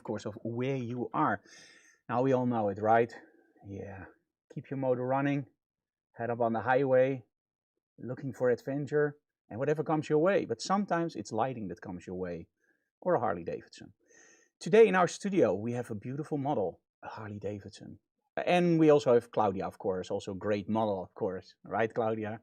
course, of where you are. Now we all know it, right? Yeah, keep your motor running, head up on the highway, looking for adventure, and whatever comes your way. But sometimes it's lighting that comes your way, or a Harley Davidson. Today in our studio, we have a beautiful model, a Harley Davidson. And we also have Claudia, of course, also a great model, of course. Right, Claudia?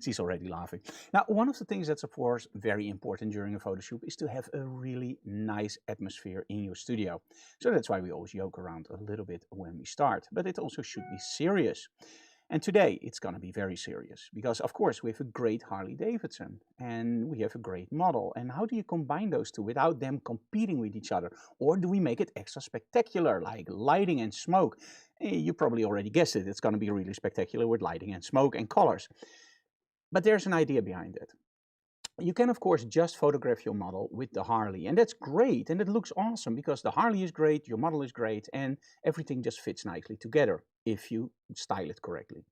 She's already laughing. Now, one of the things that's, of course, very important during a photo shoot is to have a really nice atmosphere in your studio. So that's why we always joke around a little bit when we start. But it also should be serious. And today it's going to be very serious because, of course, we have a great Harley Davidson and we have a great model. And how do you combine those two without them competing with each other? Or do we make it extra spectacular, like lighting and smoke? You probably already guessed it. It's going to be really spectacular with lighting and smoke and colors. But there's an idea behind it. You can, of course, just photograph your model with the Harley. And that's great. And it looks awesome because the Harley is great, your model is great, and everything just fits nicely together if you style it correctly.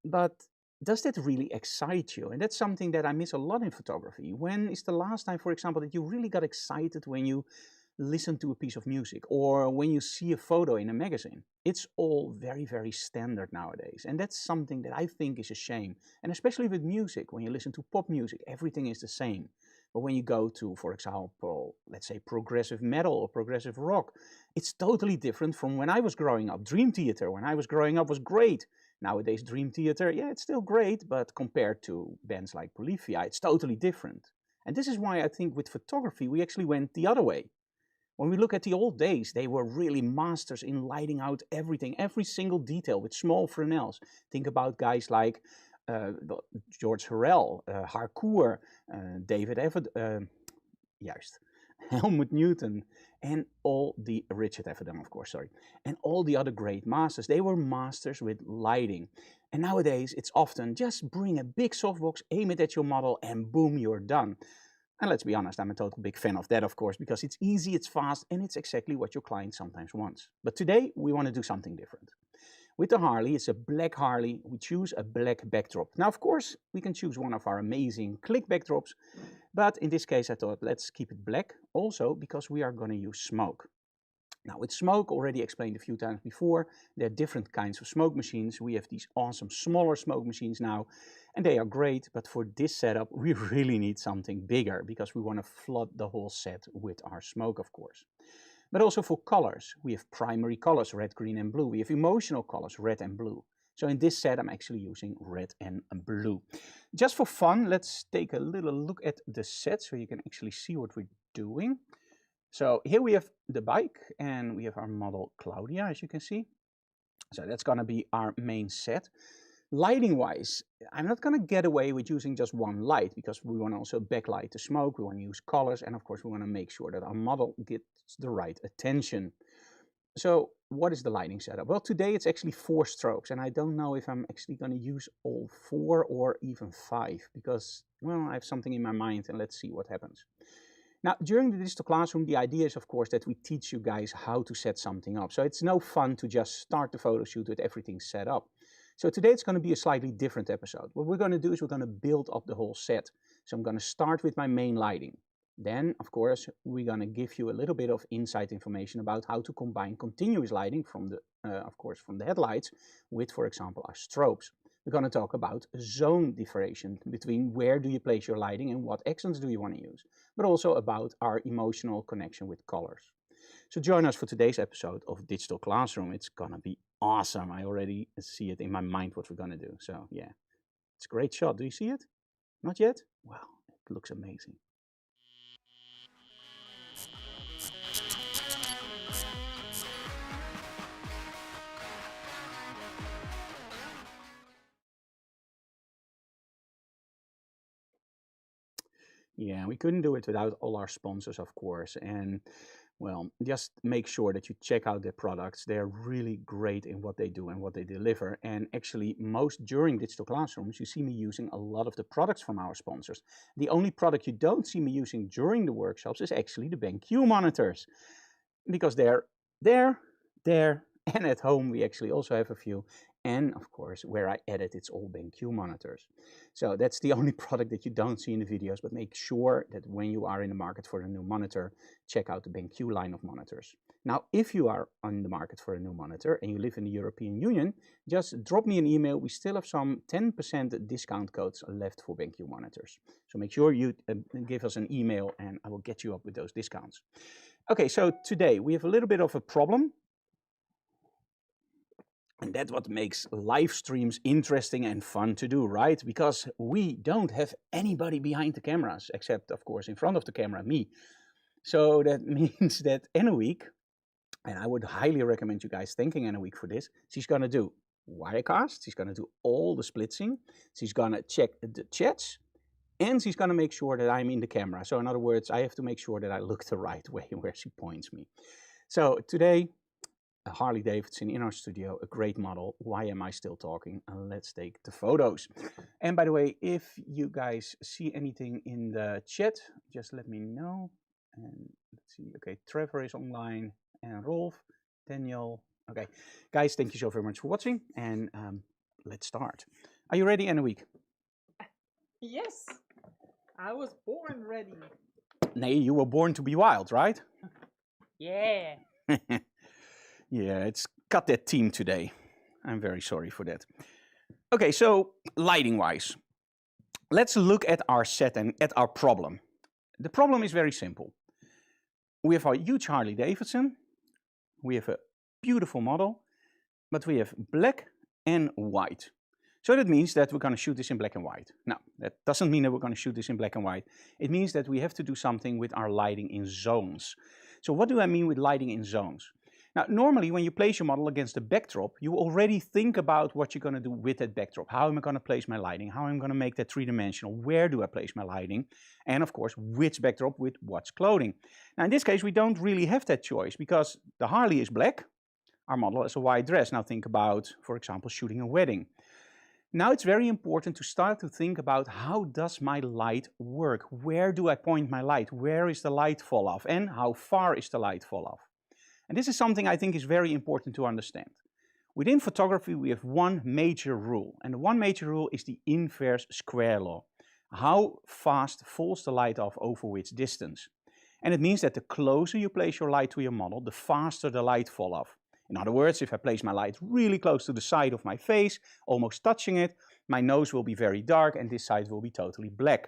But does that really excite you? And that's something that I miss a lot in photography. When is the last time, for example, that you really got excited when you listen to a piece of music or when you see a photo in a magazine? It's all very, very standard nowadays. And that's something that I think is a shame. And especially with music, when you listen to pop music, everything is the same. But when you go to, for example, let's say progressive metal or progressive rock, it's totally different from when I was growing up. Dream Theater, when I was growing up, was great. Nowadays, Dream Theater, yeah, it's still great, but compared to bands like Polyphia, it's totally different. And this is why I think with photography, we actually went the other way. When we look at the old days, they were really masters in lighting out everything, every single detail with small Fresnels. Think about guys like George Harrell, Harcourt, David Everd, juist, Helmut Newton, and all the Richard Avedon, of course, sorry, and all the other great masters. They were masters with lighting. And nowadays, it's often just bring a big softbox, aim it at your model, and boom, you're done. And let's be honest, I'm a total big fan of that, of course, because it's easy, it's fast, and it's exactly what your client sometimes wants. But today, we want to do something different. With the Harley, it's a black Harley. We choose a black backdrop. Now, of course, we can choose one of our amazing click backdrops. But in this case, I thought, let's keep it black. Also, because we are going to use smoke. Now, with smoke, already explained a few times before, there are different kinds of smoke machines. We have these awesome smaller smoke machines now, and they are great. But for this setup, we really need something bigger because we want to flood the whole set with our smoke, of course. But also for colors, we have primary colors, red, green, and blue. We have emotional colors, red and blue. So in this set, I'm actually using red and blue. Just for fun, let's take a little look at the set so you can actually see what we're doing. So here we have the bike and we have our model Claudia, as you can see. So that's going to be our main set. Lighting wise, I'm not going to get away with using just one light because we want to also backlight the smoke. We want to use colors, and of course we want to make sure that our model gets the right attention. So what is the lighting setup? Well, today it's actually 4 strokes, and I don't know if I'm actually going to use all 4 or even 5 because, well, I have something in my mind, and let's see what happens. Now, during the digital classroom, the idea is, of course, that we teach you guys how to set something up. So it's no fun to just start the photo shoot with everything set up. So today it's going to be a slightly different episode. What we're going to do is we're going to build up the whole set. So I'm going to start with my main lighting. Then, of course, we're going to give you a little bit of insight information about how to combine continuous lighting from the, of course, from the headlights with, for example, our strobes. We're going to talk about zone differentiation between where do you place your lighting and what accents do you want to use, but also about our emotional connection with colors. So join us for today's episode of Digital Classroom. It's going to be awesome. I already see it in my mind what we're going to do. So yeah, it's a great shot. Do you see it? Not yet? Wow, it looks amazing. Yeah, we couldn't do it without all our sponsors, of course. And well, just make sure that you check out their products. They're really great in what they do and what they deliver. And actually, most during digital classrooms, you see me using a lot of the products from our sponsors. The only product you don't see me using during the workshops is actually the BenQ monitors. Because they're there, and at home we actually also have a few. And of course, where I edit, it's all BenQ monitors. So that's the only product that you don't see in the videos, but make sure that when you are in the market for a new monitor, check out the BenQ line of monitors. Now, if you are on the market for a new monitor and you live in the European Union, just drop me an email. We still have some 10% discount codes left for BenQ monitors. So make sure you give us an email and I will get you up with those discounts. Okay, so today we have a little bit of a problem. And that's what makes live streams interesting and fun to do, right? Because we don't have anybody behind the cameras, except, of course, in front of the camera, me. So that means that in a week, and I would highly recommend you guys thanking Anna Week for this, she's going to do Wirecast, she's going to do all the splitsing, she's going to check the chats, and she's going to make sure that I'm in the camera. So in other words, I have to make sure that I look the right way where she points me. So today, a Harley Davidson in our studio, a great model. Why am I still talking? Let's take the photos. And by the way, if you guys see anything in the chat, just let me know. And let's see, okay, Trevor is online, and Rolf, Daniel. Okay, guys, thank you so very much for watching, and let's start. Are you ready, Anna Week? Yes, I was born ready. Nee, you were born to be wild, right? Yeah. Yeah, it's cut that team today. I'm very sorry for that. Okay, so lighting-wise, let's look at our set and at our problem. The problem is very simple. We have our huge Harley Davidson. We have a beautiful model, but we have black and white. So that means that we're going to shoot this in black and white. Now, that doesn't mean that we're going to shoot this in black and white. It means that we have to do something with our lighting in zones. So what do I mean with lighting in zones? Now, normally when you place your model against a backdrop, you already think about what you're going to do with that backdrop. How am I going to place my lighting? How am I going to make that three-dimensional? Where do I place my lighting? And of course, which backdrop with what clothing? Now, in this case, we don't really have that choice because the Harley is black. Our model has a white dress. Now think about, for example, shooting a wedding. Now it's very important to start to think about how does my light work? Where do I point my light? Where is the light fall off? And how far is the light fall off? And this is something I think is very important to understand. Within photography, we have one major rule, and the one major rule is the inverse square law. How fast falls the light off over which distance? And it means that the closer you place your light to your model, the faster the light fall off. In other words, if I place my light really close to the side of my face, almost touching it, my nose will be very dark and this side will be totally black.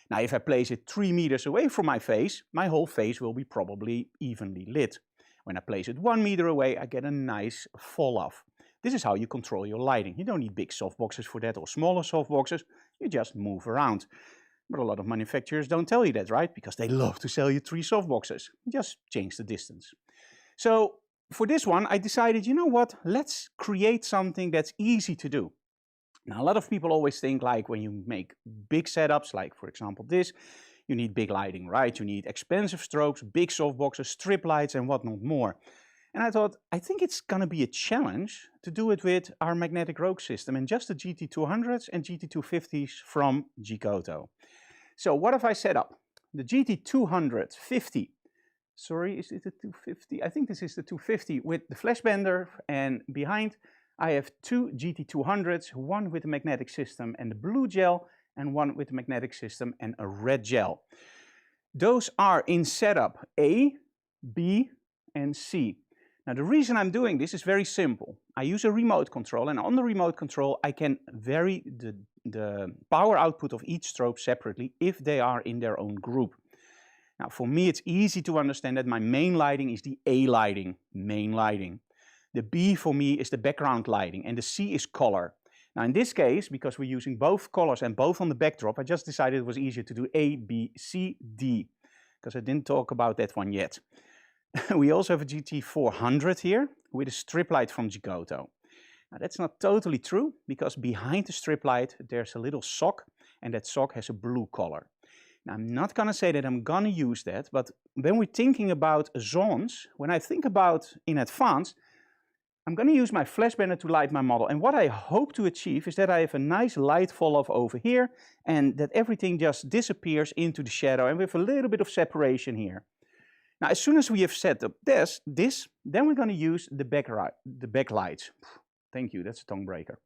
Now, if I place it 3 meters away from my face, my whole face will be probably evenly lit. When I place it 1 meter away, I get a nice fall off. This is how you control your lighting. You don't need big softboxes for that or smaller softboxes. You just move around. But a lot of manufacturers don't tell you that, right? Because they love to sell you 3 softboxes. Just change the distance. So for this one, I decided, you know what? Let's create something that's easy to do. Now, a lot of people always think like when you make big setups, like for example this, you need big lighting, right? You need expensive strobes, big softboxes, strip lights and whatnot more. And I thought, I think it's going to be a challenge to do it with our magnetic rogue system and just the GT200s and GT250s from Giotto. So what have I set up? The GT250, sorry, is it the 250? I think this is the 250 with the flash bender, and behind I have 2 GT200s, one with a magnetic system and the blue gel, and one with a magnetic system and a red gel. Those are in setup A, B, and C. Now the reason I'm doing this is very simple. I use a remote control, and on the remote control I can vary the power output of each strobe separately if they are in their own group. Now for me it's easy to understand that my main lighting is the A lighting, main lighting. The B for me is the background lighting, and the C is color. Now in this case, because we're using both colors and both on the backdrop, I just decided it was easier to do A, B, C, D, because I didn't talk about that one yet. We also have a GT400 here with a strip light from Giotto. Now that's not totally true, because behind the strip light there's a little sock, and that sock has a blue color. Now I'm not going to say that I'm going to use that, but when we're thinking about zones, when I think about in advance, I'm going to use my flash bender to light my model, and what I hope to achieve is that I have a nice light fall off over here and that everything just disappears into the shadow, and with a little bit of separation here. Now as soon as we have set up this, then we're going to use the backlights. Thank you, that's a tongue breaker.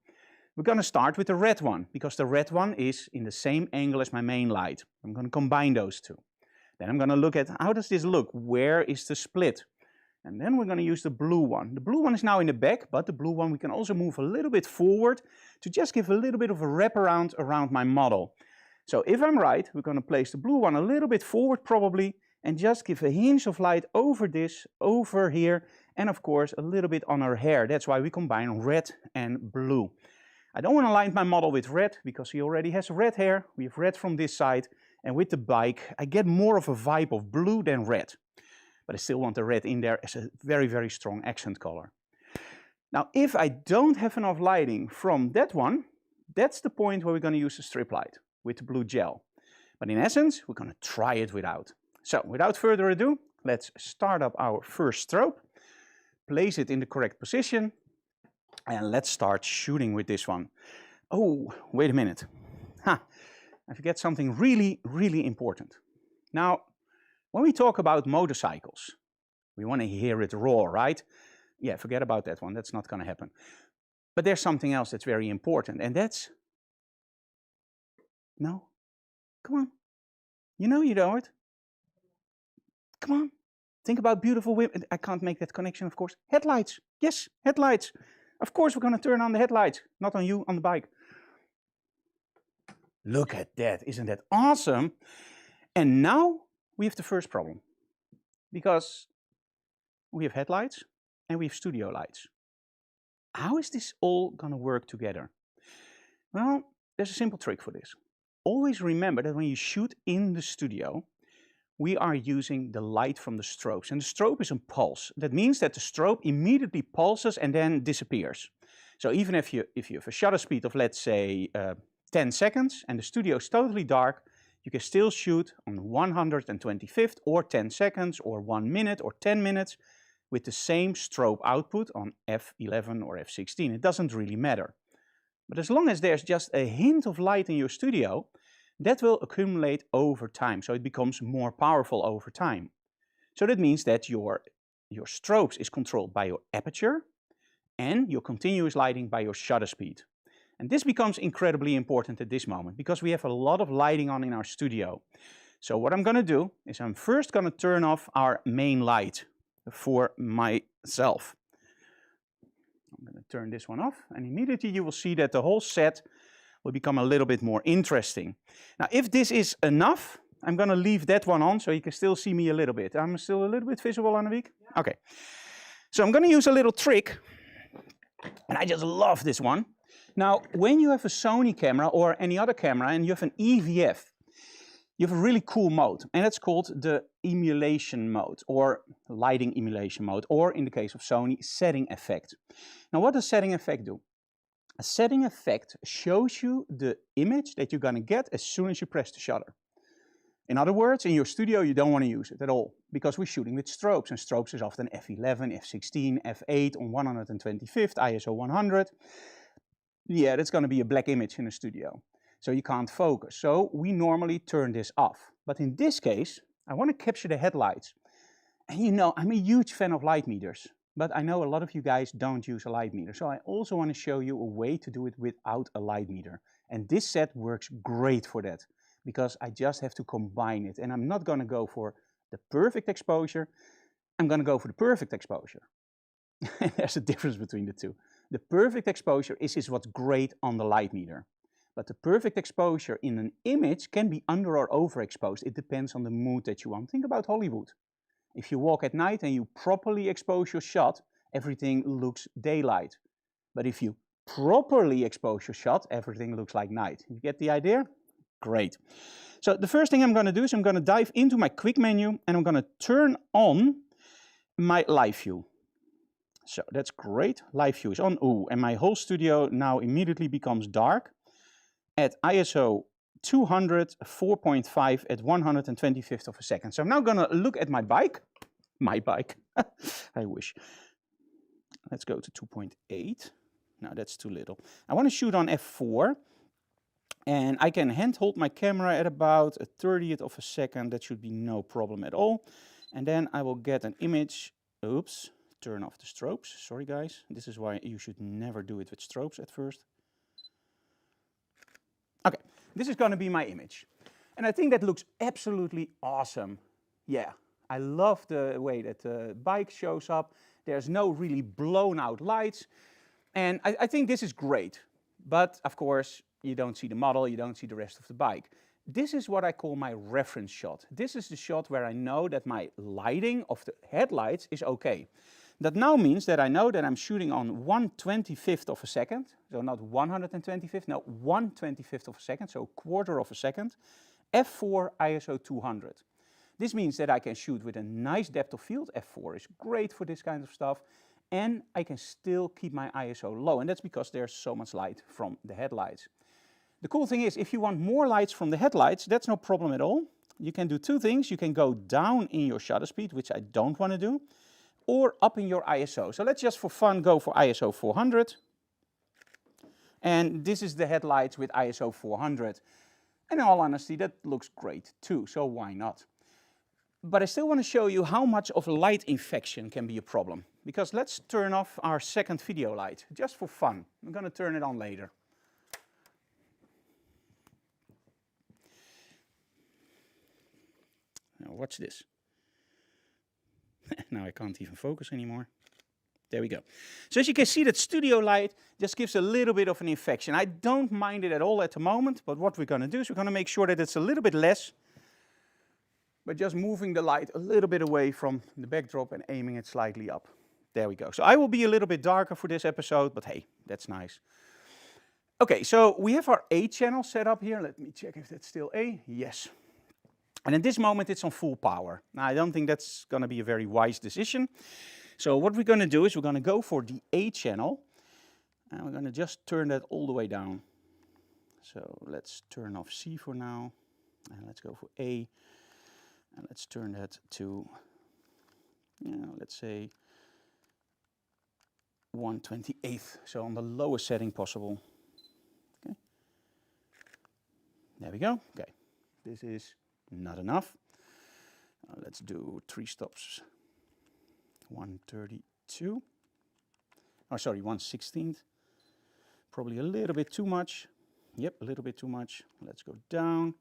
We're going to start with the red one, because the red one is in the same angle as my main light. I'm going to combine those two. Then I'm going to look at how does this look? Where is the split? And then we're going to use the blue one. The blue one is now in the back, but the blue one we can also move a little bit forward to just give a little bit of a wraparound around my model. So if I'm right, we're going to place the blue one a little bit forward probably, and just give a hinge of light over this, over here, and of course a little bit on her hair. That's why we combine red and blue. I don't want to line my model with red because he already has red hair. We have red from this side, and with the bike I get more of a vibe of blue than red. But I still want the red in there as a very, very strong accent color. Now if I don't have enough lighting from that one, that's the point where we're going to use the strip light with the blue gel. But in essence, we're going to try it without. So without further ado, let's start up our first strobe, place it in the correct position, and let's start shooting with this one. Oh, wait a minute. I forget something really, really important. Now, when we talk about motorcycles, we want to hear it roar, right? Yeah, forget about that one. That's not going to happen. But there's something else that's very important, and that's... No? Come on. You know it. Come on. Think about beautiful women. I can't make that connection, of course. Headlights. Yes, headlights. Of course we're going to turn on the headlights. Not on you, on the bike. Look at that. Isn't that awesome? And now we have the first problem. Because we have headlights and we have studio lights. How is this all going to work together? Well, there's a simple trick for this. Always remember that when you shoot in the studio, we are using the light from the strobes. And the strobe is a pulse. That means that the strobe immediately pulses and then disappears. So even if you have a shutter speed of, let's say, 10 seconds and the studio is totally dark, you can still shoot on 125th or 10 seconds or 1 minute or 10 minutes with the same strobe output on f11 or f16. It doesn't really matter. But as long as there's just a hint of light in your studio, that will accumulate over time. So it becomes more powerful over time. So that means that your strobes is controlled by your aperture and your continuous lighting by your shutter speed. And this becomes incredibly important at this moment because we have a lot of lighting on in our studio. So what I'm going to do is I'm first going to turn off our main light for myself. I'm going to turn this one off, and immediately you will see that the whole set will become a little bit more interesting. Now if this is enough, I'm going to leave that one on so you can still see me a little bit. I'm still a little bit visible, Annewiek? Yeah. Okay. So I'm going to use a little trick, and I just love this one. Now when you have a Sony camera or any other camera and you have an EVF, you have a really cool mode, and it's called the emulation mode or lighting emulation mode, or in the case of Sony, setting effect. Now what does setting effect do? A setting effect shows you the image that you're going to get as soon as you press the shutter. In other words, in your studio you don't want to use it at all because we're shooting with strobes, and strobes is often f11, f16, f8 on 125th, ISO 100. Yeah, that's going to be a black image in a studio. So you can't focus. So we normally turn this off. But in this case, I want to capture the headlights. And you know, I'm a huge fan of light meters. But I know a lot of you guys don't use a light meter. So I also want to show you a way to do it without a light meter. And this set works great for that, because I just have to combine it. And I'm not going to go for the perfect exposure. I'm going to go for the perfect exposure. There's a difference between the two. The perfect exposure is what's great on the light meter. But the perfect exposure in an image can be under or overexposed. It depends on the mood that you want. Think about Hollywood. If you walk at night and you properly expose your shot, everything looks daylight. But if you properly expose your shot, everything looks like night. You get the idea? Great. So the first thing I'm going to do is I'm going to dive into my quick menu and I'm going to turn on my live view. So that's great. Live view is on. Ooh, and my whole studio now immediately becomes dark at ISO 200, 4.5 at 125th of a second. So I'm now going to look at my bike. My bike. I wish. Let's go to 2.8. No, that's too little. I want to shoot on f4. And I can hand hold my camera at about a 30th of a second. That should be no problem at all. And then I will get an image, oops, turn off the strobes. Sorry guys, this is why you should never do it with strobes at first. Okay, this is going to be my image. And I think that looks absolutely awesome. Yeah, I love the way that the bike shows up. There's no really blown out lights. And I think this is great. But of course, you don't see the model, you don't see the rest of the bike. This is what I call my reference shot. This is the shot where I know that my lighting of the headlights is okay. That now means that I know that I'm shooting on 1/25th of a second. So not 125th, no, 1/25th of a second, so a quarter of a second. F4 ISO 200. This means that I can shoot with a nice depth of field. F4 is great for this kind of stuff. And I can still keep my ISO low. And that's because there's so much light from the headlights. The cool thing is, if you want more lights from the headlights, that's no problem at all. You can do two things. You can go down in your shutter speed, which I don't want to do, or up in your ISO. So let's just for fun go for ISO 400. And this is the headlights with ISO 400. And in all honesty, that looks great too, so why not? But I still want to show you how much of light infection can be a problem. Because let's turn off our second video light, just for fun. I'm going to turn it on later. Now watch this. Now I can't even focus anymore. There we go. So as you can see, that studio light just gives a little bit of an infection. I don't mind it at all at the moment, but what we're going to do is we're going to make sure that it's a little bit less, but just moving the light a little bit away from the backdrop and aiming it slightly up. There we go. So I will be a little bit darker for this episode, but hey, that's nice. Okay, so we have our A channel set up here. Let me check if that's still A. Yes. And at this moment, it's on full power. Now, I don't think that's going to be a very wise decision. So what we're going to do is we're going to go for the A channel. And we're going to just turn that all the way down. So let's turn off C for now. And let's go for A. And let's turn that to, let's say 1/28th. So on the lowest setting possible. Okay. There we go. Okay. This is not enough. Let's do 3 stops. 132. Oh, sorry, 1/16th. Probably a little bit too much. Yep, a little bit too much. Let's go down.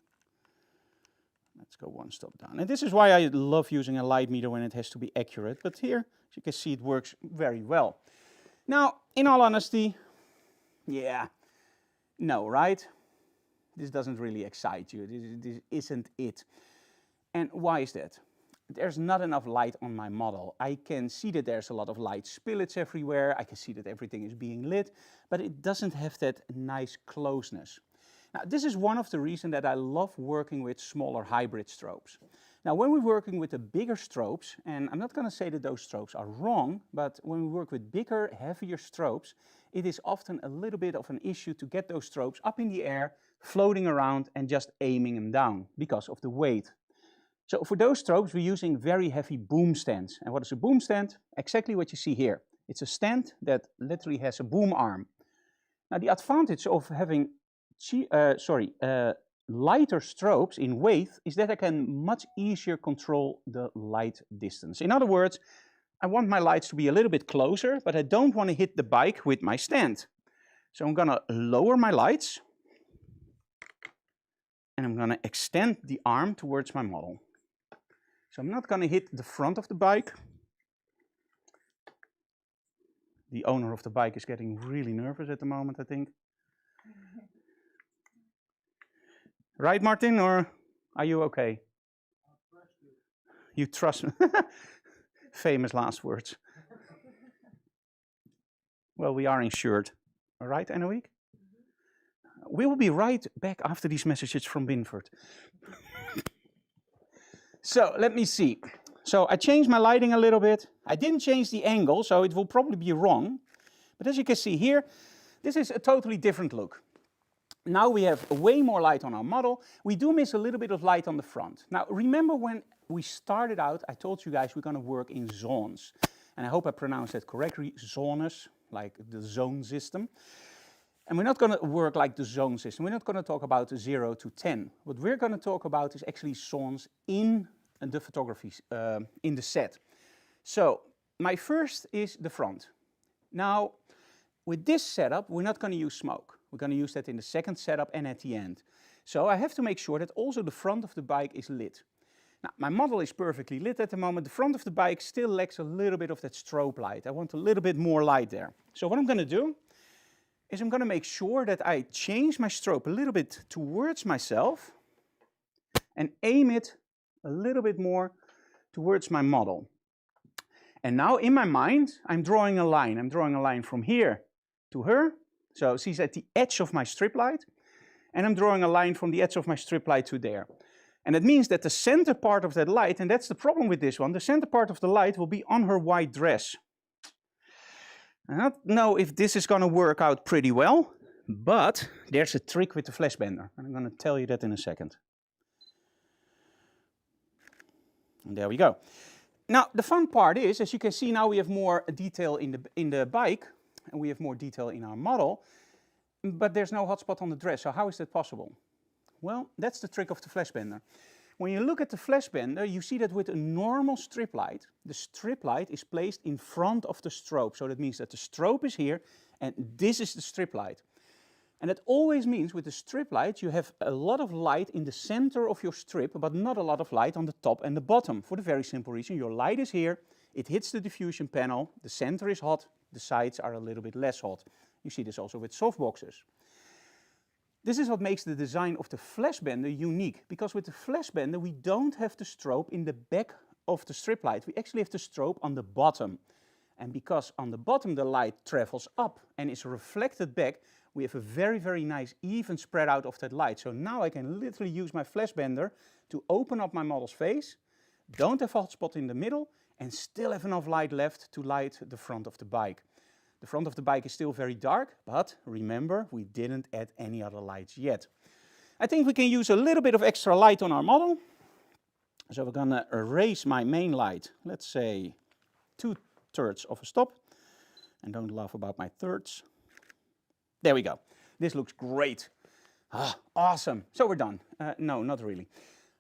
Let's go 1 stop down. And this is why I love using a light meter when it has to be accurate. But here, as you can see, it works very well. Now, in all honesty, yeah, no, right? This doesn't really excite you. This isn't it. And why is that? There's not enough light on my model. I can see that there's a lot of light spillage everywhere. I can see that everything is being lit, but it doesn't have that nice closeness. Now, this is one of the reasons that I love working with smaller hybrid strobes. Now, when we're working with the bigger strobes, and I'm not going to say that those strobes are wrong, but when we work with bigger, heavier strobes, it is often a little bit of an issue to get those strobes up in the air, floating around and just aiming them down because of the weight. So for those strobes, we're using very heavy boom stands. And what is a boom stand? Exactly what you see here. It's a stand that literally has a boom arm. Now, the advantage of having lighter strobes in weight is that I can much easier control the light distance. In other words, I want my lights to be a little bit closer, but I don't want to hit the bike with my stand. So I'm going to lower my lights and I'm going to extend the arm towards my model. So I'm not going to hit the front of the bike. The owner of the bike is getting really nervous at the moment, I think. Right, Martin, or are you okay? You trust me. Famous last words. Well, we are insured. All right, Anouk? We will be right back after these messages from Binford. So, let me see. So, I changed my lighting a little bit. I didn't change the angle, so it will probably be wrong. But as you can see here, this is a totally different look. Now we have way more light on our model. We do miss a little bit of light on the front. Now, remember when we started out, I told you guys we're going to work in zones. And I hope I pronounced that correctly, zones, like the zone system. And we're not going to work like the zone system. We're not going to talk about 0 to 10. What we're going to talk about is actually zones in the photography, in the set. So my first is the front. Now, with this setup, we're not going to use smoke. We're going to use that in the second setup and at the end. So I have to make sure that also the front of the bike is lit. Now, my model is perfectly lit at the moment. The front of the bike still lacks a little bit of that strobe light. I want a little bit more light there. So what I'm going to do is I'm going to make sure that I change my strobe a little bit towards myself and aim it a little bit more towards my model. And now in my mind, I'm drawing a line. I'm drawing a line from here to her. So she's at the edge of my strip light. And I'm drawing a line from the edge of my strip light to there. And that means that the center part of that light, and that's the problem with this one, the center part of the light will be on her white dress. I don't know if this is going to work out pretty well, but there's a trick with the flash bender. And I'm going to tell you that in a second. And there we go. Now, the fun part is, as you can see now, we have more detail in the bike, and we have more detail in our model, but there's no hotspot on the dress. So how is that possible? Well, that's the trick of the flash bender. When you look at the flash bender, you see that with a normal strip light, the strip light is placed in front of the strobe. So that means that the strobe is here, and this is the strip light. And that always means with the strip light, you have a lot of light in the center of your strip, but not a lot of light on the top and the bottom. For the very simple reason, your light is here, it hits the diffusion panel, the center is hot, the sides are a little bit less hot. You see this also with softboxes. This is what makes the design of the flash bender unique, because with the flash bender, we don't have the strobe in the back of the strip light. We actually have the strobe on the bottom. And because on the bottom the light travels up and is reflected back, we have a very, very nice even spread out of that light. So now I can literally use my flash bender to open up my model's face, don't have a hot spot in the middle, and still have enough light left to light the front of the bike. The front of the bike is still very dark, but remember, we didn't add any other lights yet. I think we can use a little bit of extra light on our model. So we're gonna raise my main light, let's say 2/3 of a stop. And don't laugh about my thirds. There we go. This looks great. Ah, awesome. So we're done. No, not really.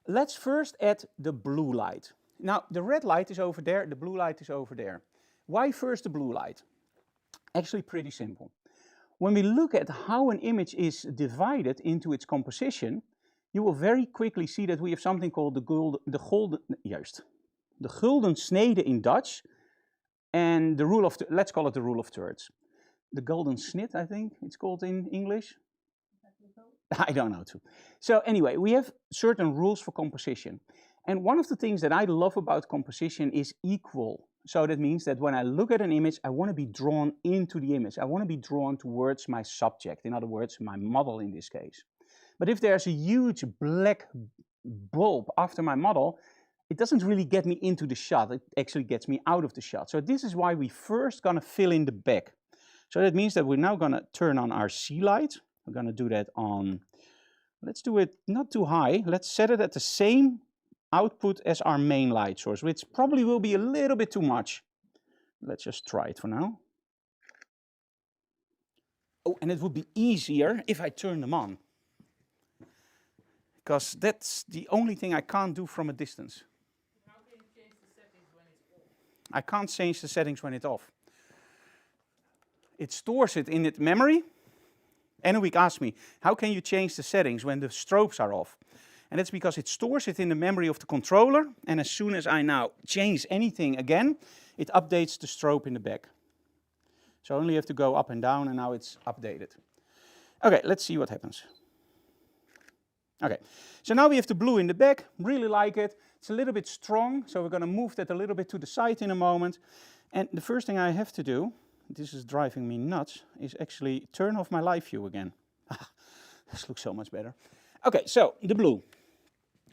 Let's first add the blue light. Now, the red light is over there, the blue light is over there. Why first the blue light? Actually pretty simple. When we look at how an image is divided into its composition, you will very quickly see that we have something called the gulden snede in Dutch, and the rule of, let's call it the rule of thirds. The golden snit, I think it's called in English. I don't know too. So anyway, we have certain rules for composition. And one of the things that I love about composition is equal. So that means that when I look at an image, I want to be drawn into the image. I want to be drawn towards my subject, in other words, my model in this case. But if there's a huge black bulb after my model, it doesn't really get me into the shot. It actually gets me out of the shot. So this is why we first gonna fill in the back. So that means that we're now gonna turn on our C light. We're gonna do that on, let's do it not too high. Let's set it at the same output as our main light source, which probably will be a little bit too much. Let's just try it for now. Oh, and it would be easier if I turn them on, because that's the only thing I can't do from a distance. How can you change the settings when it's off? I can't change the settings when it's off. It stores it in its memory. Enoweek asked me, how can you change the settings when the strobes are off? And that's because it stores it in the memory of the controller, and as soon as I now change anything again, it updates the strobe in the back. So I only have to go up and down, and now it's updated. Okay, let's see what happens. Okay, so now we have the blue in the back, really like it. It's a little bit strong, so we're going to move that a little bit to the side in a moment. And the first thing I have to do, this is driving me nuts, is actually turn off my live view again. This looks so much better. Okay, so the blue.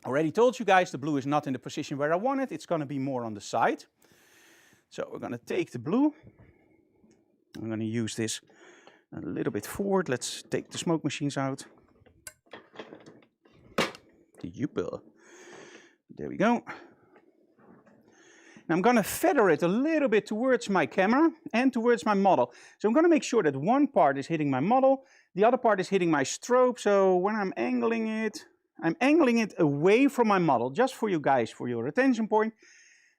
Already told you guys the blue is not in the position where I want it. It's going to be more on the side. So we're going to take the blue. I'm going to use this a little bit forward. Let's take the smoke machines out. There we go. Now I'm going to feather it a little bit towards my camera and towards my model. So I'm going to make sure that one part is hitting my model, the other part is hitting my strobe. So when I'm angling it away from my model, just for you guys, for your attention point.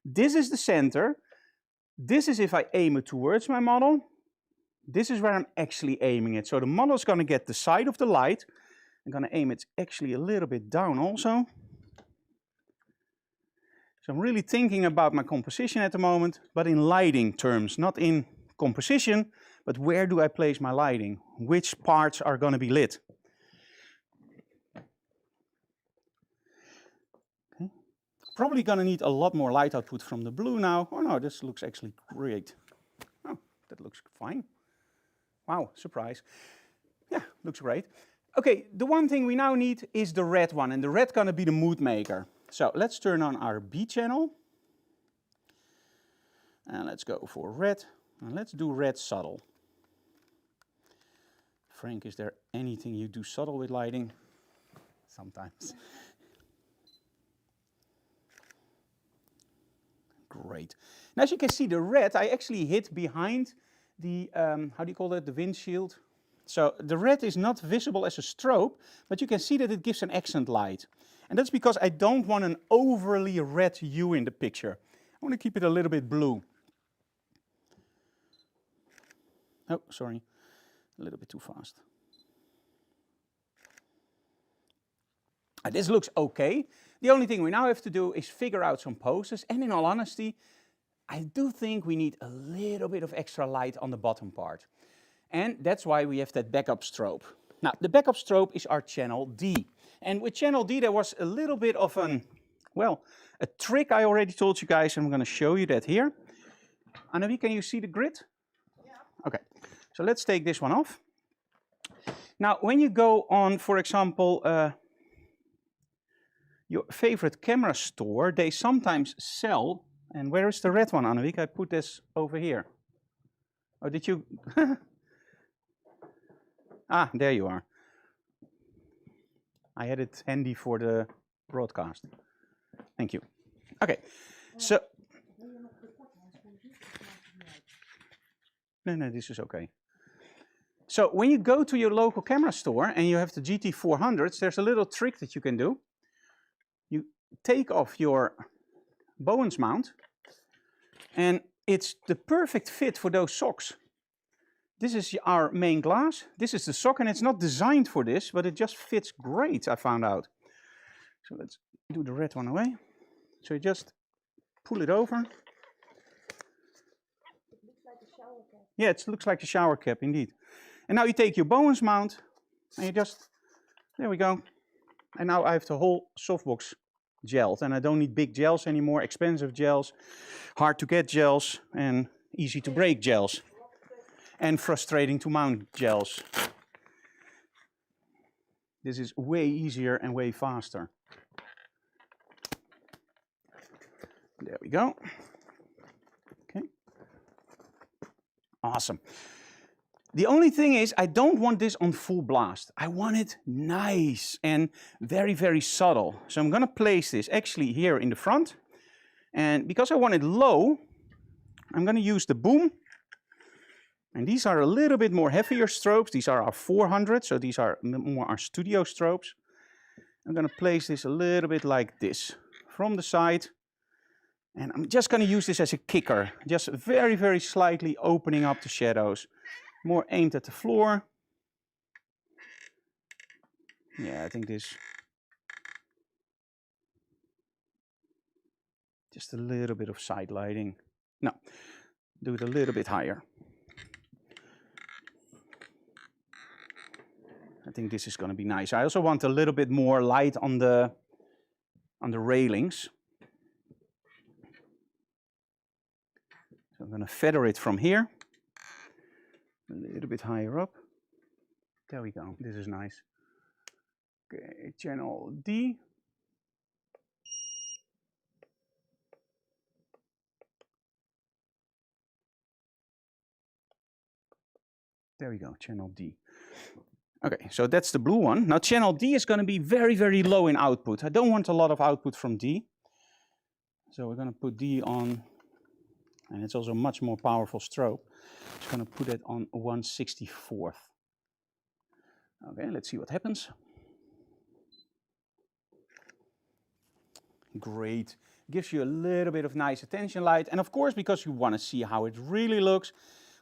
This is the center. This is if I aim it towards my model. This is where I'm actually aiming it. So the model is going to get the side of the light. I'm going to aim it actually a little bit down also. So I'm really thinking about my composition at the moment, but in lighting terms, not in composition, but where do I place my lighting? Which parts are going to be lit? Okay. Probably going to need a lot more light output from the blue now. Oh no, this looks actually great. Oh, that looks fine. Wow, surprise. Yeah, looks great. Okay, the one thing we now need is the red one, and the red going to be the mood maker. So let's turn on our B channel. And let's go for red. And let's do red subtle. Frank, is there anything you do subtle with lighting? Sometimes. Great. Now as you can see, the red I actually hid behind the, how do you call that, the windshield. So the red is not visible as a strobe, but you can see that it gives an accent light. And that's because I don't want an overly red hue in the picture. I want to keep it a little bit blue. Oh, sorry, a little bit too fast. This looks okay. The only thing we now have to do is figure out some poses, and in all honesty, I do think we need a little bit of extra light on the bottom part. And that's why we have that backup strobe. Now, the backup strobe is our channel D. And with channel D, there was a little bit of an, well, a trick I already told you guys. I'm going to show you that here. Annavi, can you see the grid? Yeah. Okay, so let's take this one off. Now, when you go on, for example, your favorite camera store, they sometimes sell, and where is the red one, Annemiek? I put this over here. Oh, did you? Ah, there you are. I had it handy for the broadcast. Thank you. Okay, so. No, this is okay. So when you go to your local camera store and you have the GT400s, there's a little trick that you can do. You take off your Bowens mount, and it's the perfect fit for those socks. This is our main glass. This is the sock, and it's not designed for this, but it just fits great, I found out. So let's do the red one away. So you just pull it over. It looks like a shower cap. Yeah, it looks like a shower cap, indeed. And now you take your Bowens mount, and you just, there we go. And now I have the whole softbox gelled, and I don't need big gels anymore, expensive gels, hard to get gels, and easy to break gels. And frustrating to mount gels. This is way easier and way faster. There we go. Okay. Awesome. The only thing is, I don't want this on full blast. I want it nice and very, very subtle. So I'm going to place this actually here in the front. And because I want it low, I'm going to use the boom. And these are a little bit more heavier strobes. These are our 400, so these are more our studio strobes. I'm going to place this a little bit like this from the side. And I'm just going to use this as a kicker, just very, very slightly opening up the shadows. More aimed at the floor. Yeah, I think this. Just a little bit of side lighting. No, do it a little bit higher. I think this is going to be nice. I also want a little bit more light on the railings. So I'm going to feather it from here. A little bit higher up. There we go. This is nice. Okay, channel D. There we go, channel D. Okay, so that's the blue one. Now channel D is going to be very, very low in output. I don't want a lot of output from D. So we're going to put D on, and it's also a much more powerful strobe. Just going to put it on 1/64. Okay, let's see what happens. Great. gives you a little bit of nice attention light. And of course, because you want to see how it really looks,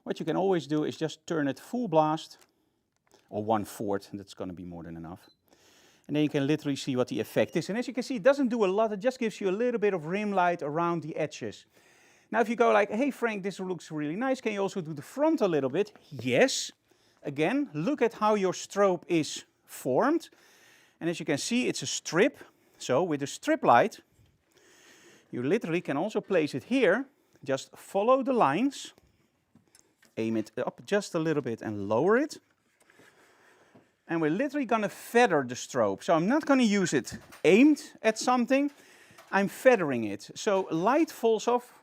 what you can always do is just turn it full blast, or 1/4, that's going to be more than enough. And then you can literally see what the effect is. And as you can see, it doesn't do a lot, it just gives you a little bit of rim light around the edges. Now if you go like, hey Frank, this looks really nice, can you also do the front a little bit? Yes. Again, look at how your strobe is formed. And as you can see, it's a strip. So with a strip light, you literally can also place it here. Just follow the lines, aim it up just a little bit and lower it. And we're literally going to feather the strobe. So I'm not going to use it aimed at something. I'm feathering it. So light falls off.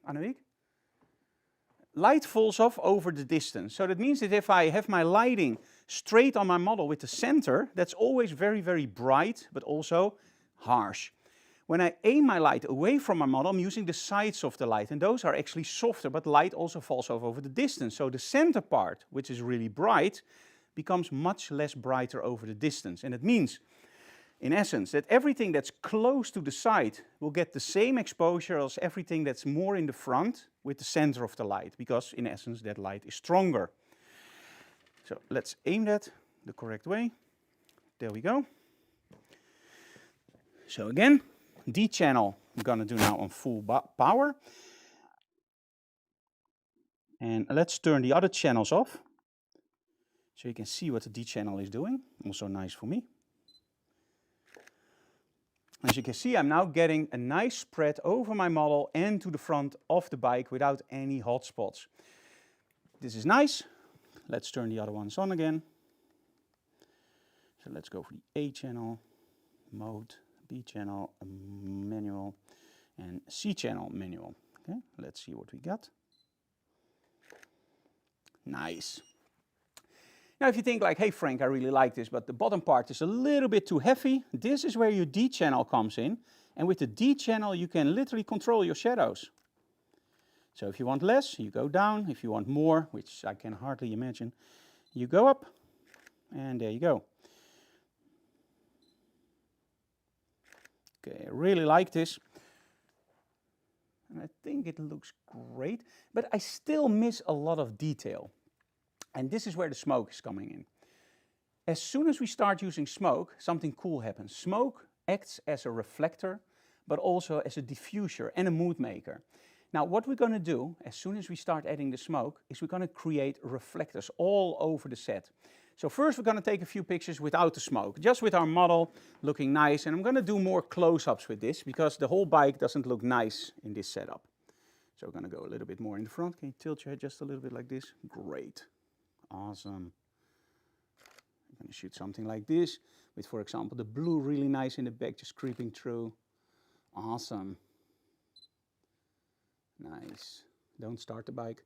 Annemiek? Light falls off over the distance. So that means that if I have my lighting straight on my model with the center, that's always very, very bright, but also harsh. When I aim my light away from my model, I'm using the sides of the light, and those are actually softer, but light also falls off over the distance. So the center part, which is really bright, becomes much less brighter over the distance. And it means, in essence, that everything that's close to the side will get the same exposure as everything that's more in the front with the center of the light, because in essence that light is stronger. So let's aim that the correct way. There we go. So again, D channel I'm going to do now on full power. And let's turn the other channels off, so you can see what the D channel is doing. Also nice for me. As you can see, I'm now getting a nice spread over my model and to the front of the bike without any hot spots. This is nice. Let's turn the other ones on again. So let's go for the A channel, mode, B channel, manual, and C channel manual. Okay, let's see what we got. Nice. Now if you think like, hey Frank, I really like this, but the bottom part is a little bit too heavy, this is where your D channel comes in. And with the D channel you can literally control your shadows. So if you want less, you go down. If you want more, which I can hardly imagine, you go up. And there you go. Okay, I really like this. And I think it looks great, but I still miss a lot of detail. And this is where the smoke is coming in. As soon as we start using smoke, something cool happens. Smoke acts as a reflector, but also as a diffuser and a mood maker. Now what we're going to do, as soon as we start adding the smoke, is we're going to create reflectors all over the set. So first we're going to take a few pictures without the smoke, just with our model looking nice. And I'm going to do more close-ups with this, because the whole bike doesn't look nice in this setup. So we're going to go a little bit more in the front. Can you tilt your head just a little bit like this? Great. Awesome. I'm going to shoot something like this, with, for example, the blue really nice in the back, just creeping through. Awesome. Nice. Don't start the bike.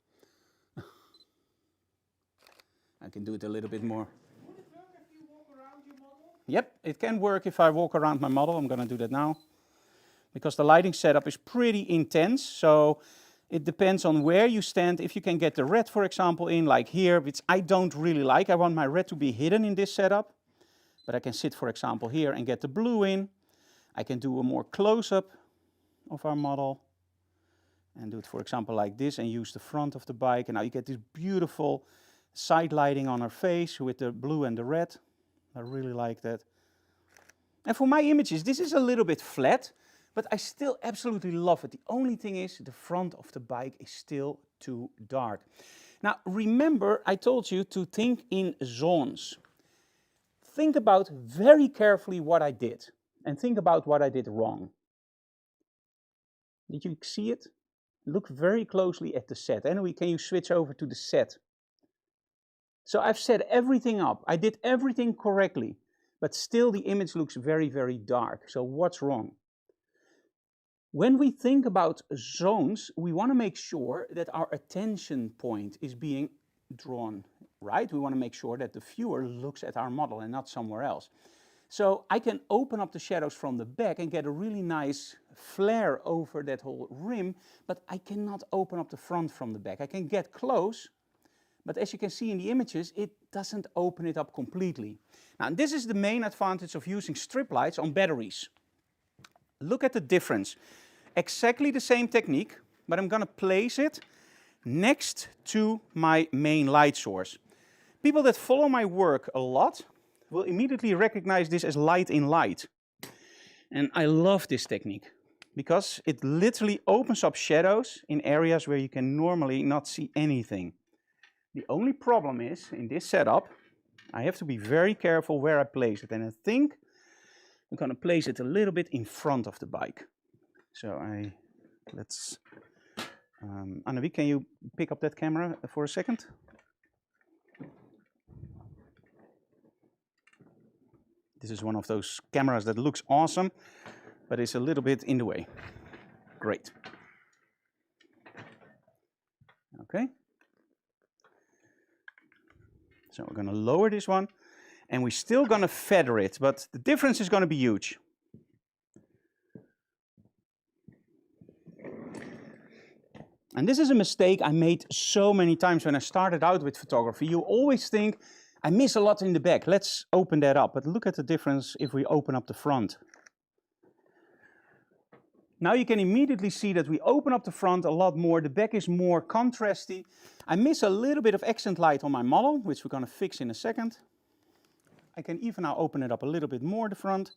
I can do it a little bit more. Would it work if you walk around your model? Yep, it can work if I walk around my model. I'm going to do that now. Because the lighting setup is pretty intense, so it depends on where you stand. If you can get the red, for example, in like here, which I don't really like. I want my red to be hidden in this setup. But I can sit, for example, here and get the blue in. I can do a more close-up of our model. And do it, for example, like this, and use the front of the bike. And now you get this beautiful side lighting on her face with the blue and the red. I really like that. And for my images, this is a little bit flat, but I still absolutely love it. The only thing is, the front of the bike is still too dark. Now, remember, I told you to think in zones. Think about very carefully what I did, and think about what I did wrong. Did you see it? Look very closely at the set. Anyway, can you switch over to the set? So I've set everything up. I did everything correctly, but still the image looks very, very dark. So what's wrong? When we think about zones, we want to make sure that our attention point is being drawn, right? We want to make sure that the viewer looks at our model and not somewhere else. So I can open up the shadows from the back and get a really nice flare over that whole rim, but I cannot open up the front from the back. I can get close, but as you can see in the images, it doesn't open it up completely. Now, this is the main advantage of using strip lights on batteries. Look at the difference. Exactly the same technique, but I'm going to place it next to my main light source. People that follow my work a lot will immediately recognize this as light in light. And I love this technique because it literally opens up shadows in areas where you can normally not see anything. The only problem is, in this setup, I have to be very careful where I place it. And I think I'm going to place it a little bit in front of the bike. So Annemiek, can you pick up that camera for a second? This is one of those cameras that looks awesome, but it's a little bit in the way. Great. Okay. So we're going to lower this one, and we're still going to feather it, but the difference is going to be huge. And this is a mistake I made so many times when I started out with photography. You always think, I miss a lot in the back. Let's open that up. But look at the difference if we open up the front. Now you can immediately see that we open up the front a lot more. The back is more contrasty. I miss a little bit of accent light on my model, which we're going to fix in a second. I can even now open it up a little bit more, the front.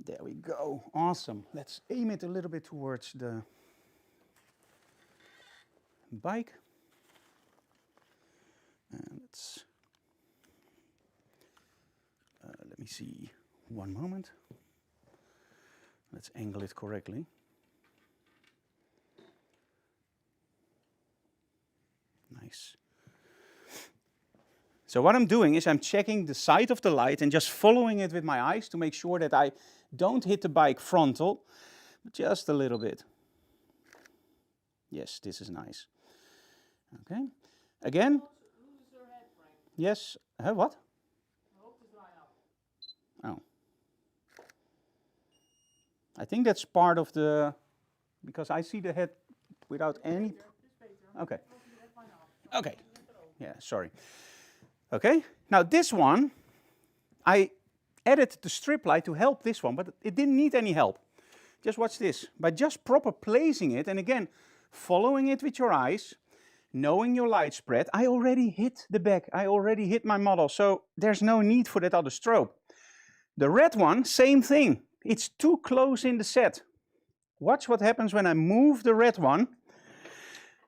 There we go. Awesome. Let's aim it a little bit towards the bike. And let me see, one moment. Let's angle it correctly. Nice. So what I'm doing is I'm checking the side of the light and just following it with my eyes to make sure that I don't hit the bike frontal, but just a little bit. Yes, this is nice. Okay. Again. Yes. What? Oh. I think that's part of the, because I see the head without any. Okay. Okay. Yeah, sorry. Okay. Now this one, I added the strip light to help this one, but it didn't need any help. Just watch this. By just proper placing it, and again, following it with your eyes, knowing your light spread, I already hit the back. I already hit my model, so there's no need for that other strobe. The red one, same thing. It's too close in the set. Watch what happens when I move the red one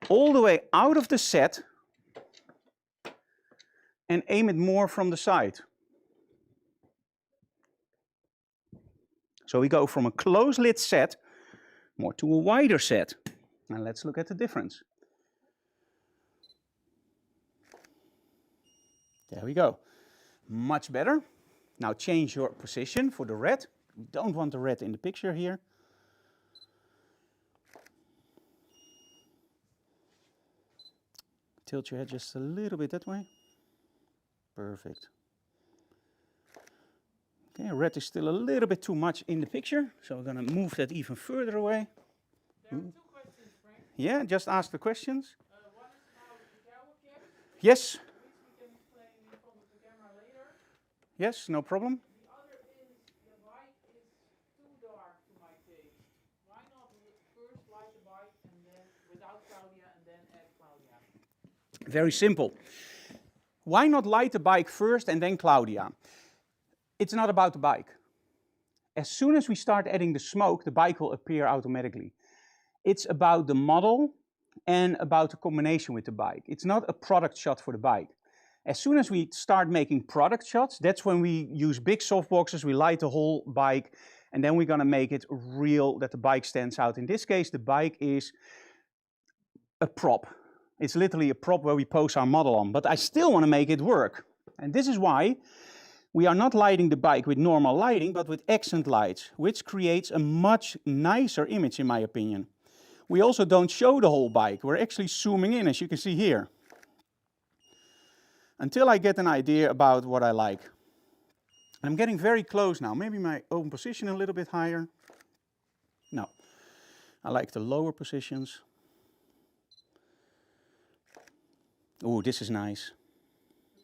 all the way out of the set and aim it more from the side. So we go from a close-lit set more to a wider set. Now let's look at the difference. There we go. Much better. Now change your position for the red. We don't want the red in the picture here. Tilt your head just a little bit that way. Perfect. Okay, red is still a little bit too much in the picture, so we're going to move that even further away. There are 2 questions, Frank. Yeah, just ask the questions. One is about the cowboy cap. Yes. Which we can explain in front of the camera later. Yes, no problem. The other is the bike is too dark to my taste. Why not first light the bike and then without Claudia and then add Claudia? Very simple. Why not light the bike first and then Claudia? It's not about the bike. As soon as we start adding the smoke, the bike will appear automatically. It's about the model and about the combination with the bike. It's not a product shot for the bike. As soon as we start making product shots, that's when we use big softboxes, we light the whole bike, and then we're going to make it real that the bike stands out. In this case, the bike is a prop. It's literally a prop where we pose our model on, but I still want to make it work. And this is why we are not lighting the bike with normal lighting, but with accent lights, which creates a much nicer image, in my opinion. We also don't show the whole bike. We're actually zooming in, as you can see here, until I get an idea about what I like. I'm getting very close now. Maybe my open position a little bit higher. No, I like the lower positions. Oh, this is nice.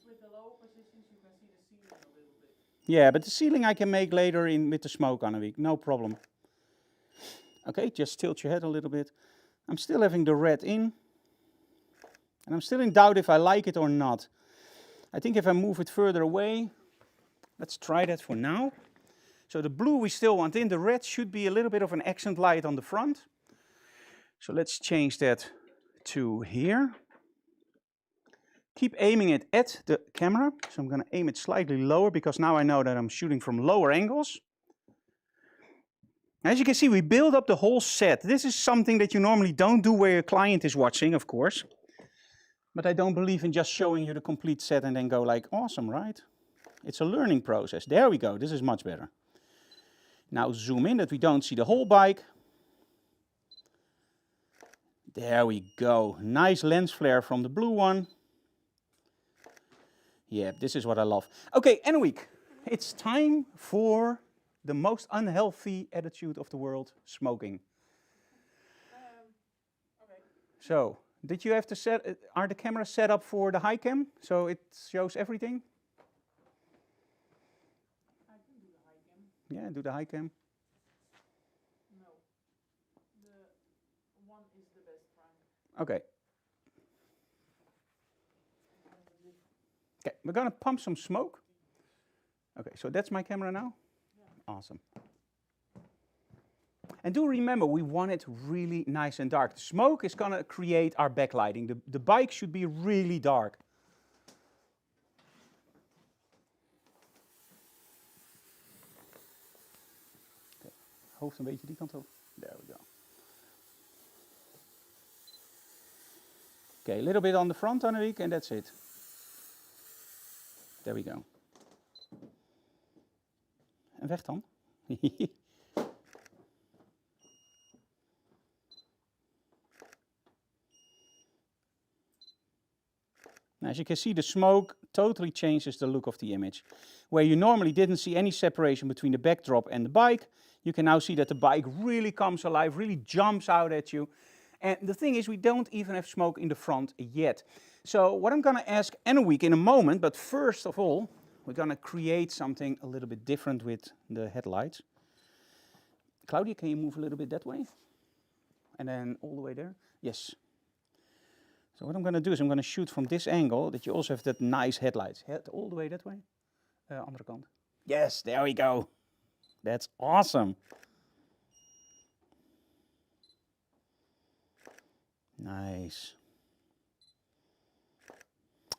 With the lower positions, you can see the ceiling a little bit. Yeah, but the ceiling I can make later in with the smoke on a week, no problem. Okay, just tilt your head a little bit. I'm still having the red in. And I'm still in doubt if I like it or not. I think if I move it further away, let's try that for now. So the blue we still want in, the red should be a little bit of an accent light on the front. So let's change that to here. Keep aiming it at the camera. So I'm going to aim it slightly lower because now I know that I'm shooting from lower angles. As you can see, we build up the whole set. This is something that you normally don't do where your client is watching, of course. But I don't believe in just showing you the complete set and then go like, awesome, right? It's a learning process. There we go. This is much better. Now zoom in that we don't see the whole bike. There we go. Nice lens flare from the blue one. Yeah, this is what I love. Okay, Anouk, it's time for the most unhealthy attitude of the world, smoking. Okay. So, did you have to set, are the cameras set up for the high cam? So it shows everything? I can do the high cam. Yeah, do the high cam. No. The one is the best, Frank. Okay. Okay, we're gonna pump some smoke. Okay, so that's my camera now? Yeah. Awesome. And do remember, we want it really nice and dark. The smoke is gonna create our backlighting. The bike should be really dark. Okay, hoofd een beetje die kant op. There we go. Okay, a little bit on the front, Anouk, and that's it. There we go. En weg dan. Now, as you can see, the smoke totally changes the look of the image. Where you normally didn't see any separation between the backdrop and the bike, you can now see that the bike really comes alive, really jumps out at you. And the thing is, we don't even have smoke in the front yet. So what I'm going to ask Anouk in a moment, but first of all, we're going to create something a little bit different with the headlights. Claudia, can you move a little bit that way? And then all the way there? Yes. So what I'm going to do is I'm going to shoot from this angle that you also have that nice headlights. Head all the way that way. Andere kant. Yes, there we go. That's awesome. Nice.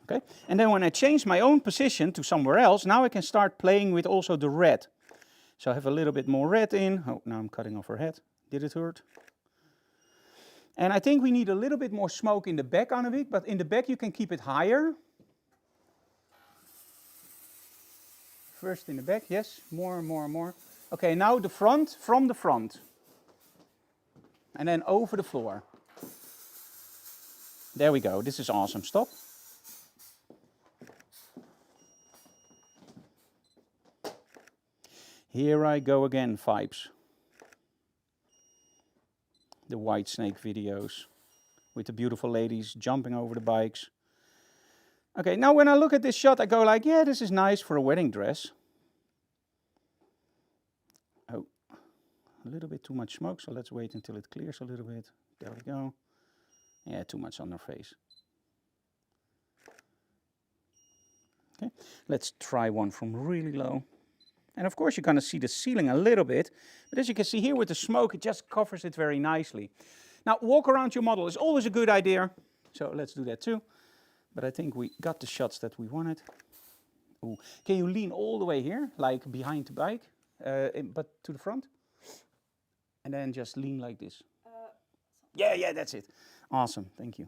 Okay, and then when I change my own position to somewhere else, now I can start playing with also the red. So I have a little bit more red in. Oh, now I'm cutting off her head. Did it hurt? And I think we need a little bit more smoke in the back, Anouk, but in the back you can keep it higher. First in the back, yes, more and more and more. Okay, now the front, from the front. And then over the floor. There we go, this is awesome. Stop. Here I go again, vibes. The White Snake videos with the beautiful ladies jumping over the bikes. Okay, now when I look at this shot, I go like, yeah, this is nice for a wedding dress. Oh, a little bit too much smoke, so let's wait until it clears a little bit. There we go. Yeah, too much on her face. Okay, let's try one from really low. And of course you're going to see the ceiling a little bit, but as you can see here with the smoke, it just covers it very nicely. Now walk around your model is always a good idea, so let's do that too. But I think we got the shots that we wanted. Ooh. Can you lean all the way here, like behind the bike, but to the front? And then just lean like this. Yeah, that's it. Awesome, thank you.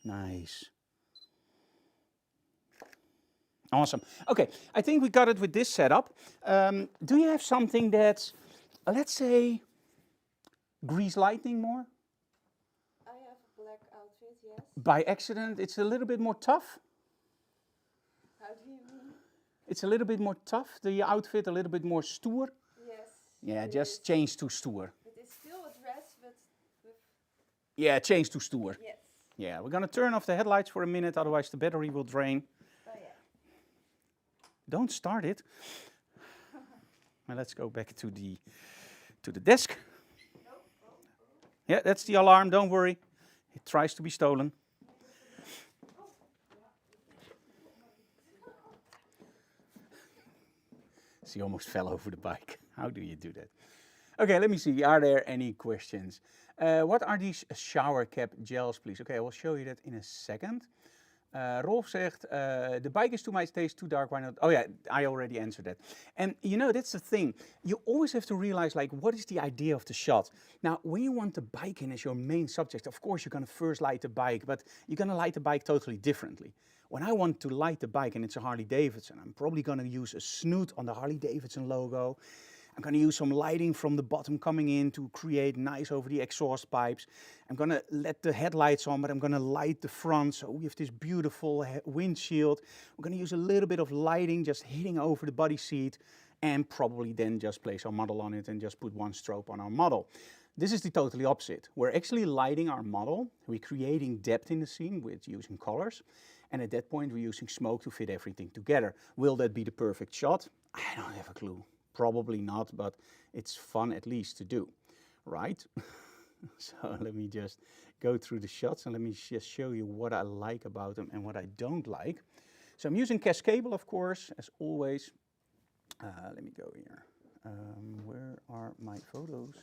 Nice. Awesome. Okay, I think we got it with this setup. Do you have something that's, let's say, grease lightning more? I have a black outfit, yes. By accident, it's a little bit more tough? How do you mean? It's a little bit more tough, the outfit, a little bit more stoer? Yes. Yeah, just change to stoer. It is still a dress, but with... Yeah, change to stoer. Yes. Yeah, we're gonna turn off the headlights for a minute, otherwise the battery will drain. Oh yeah. Don't start it. Now let's go back to the desk. Yeah, that's the alarm, don't worry. It tries to be stolen. She almost fell over the bike. How do you do that? Okay, let me see. Are there any questions? What are these shower cap gels, please? Okay, I will show you that in a second. Rolf zegt, the bike is to my taste too dark, why not? Oh yeah, I already answered that. And you know, that's the thing. You always have to realize, like, what is the idea of the shot? Now, when you want the bike in as your main subject, of course, you're gonna first light the bike, but you're gonna light the bike totally differently. When I want to light the bike and it's a Harley Davidson, I'm probably gonna use a snoot on the Harley Davidson logo. I'm going to use some lighting from the bottom coming in to create nice over the exhaust pipes. I'm going to let the headlights on, but I'm going to light the front, so we have this beautiful windshield. We're going to use a little bit of lighting just hitting over the body seat, and probably then just place our model on it and just put one strobe on our model. This is the totally opposite. We're actually lighting our model. We're creating depth in the scene with using colors. And at that point, we're using smoke to fit everything together. Will that be the perfect shot? I don't have a clue. Probably not, but it's fun at least to do, right? So let me just go through the shots and let me just show you what I like about them and what I don't like. So I'm using Cascable, of course, as always. Let me go here. Where are my photos?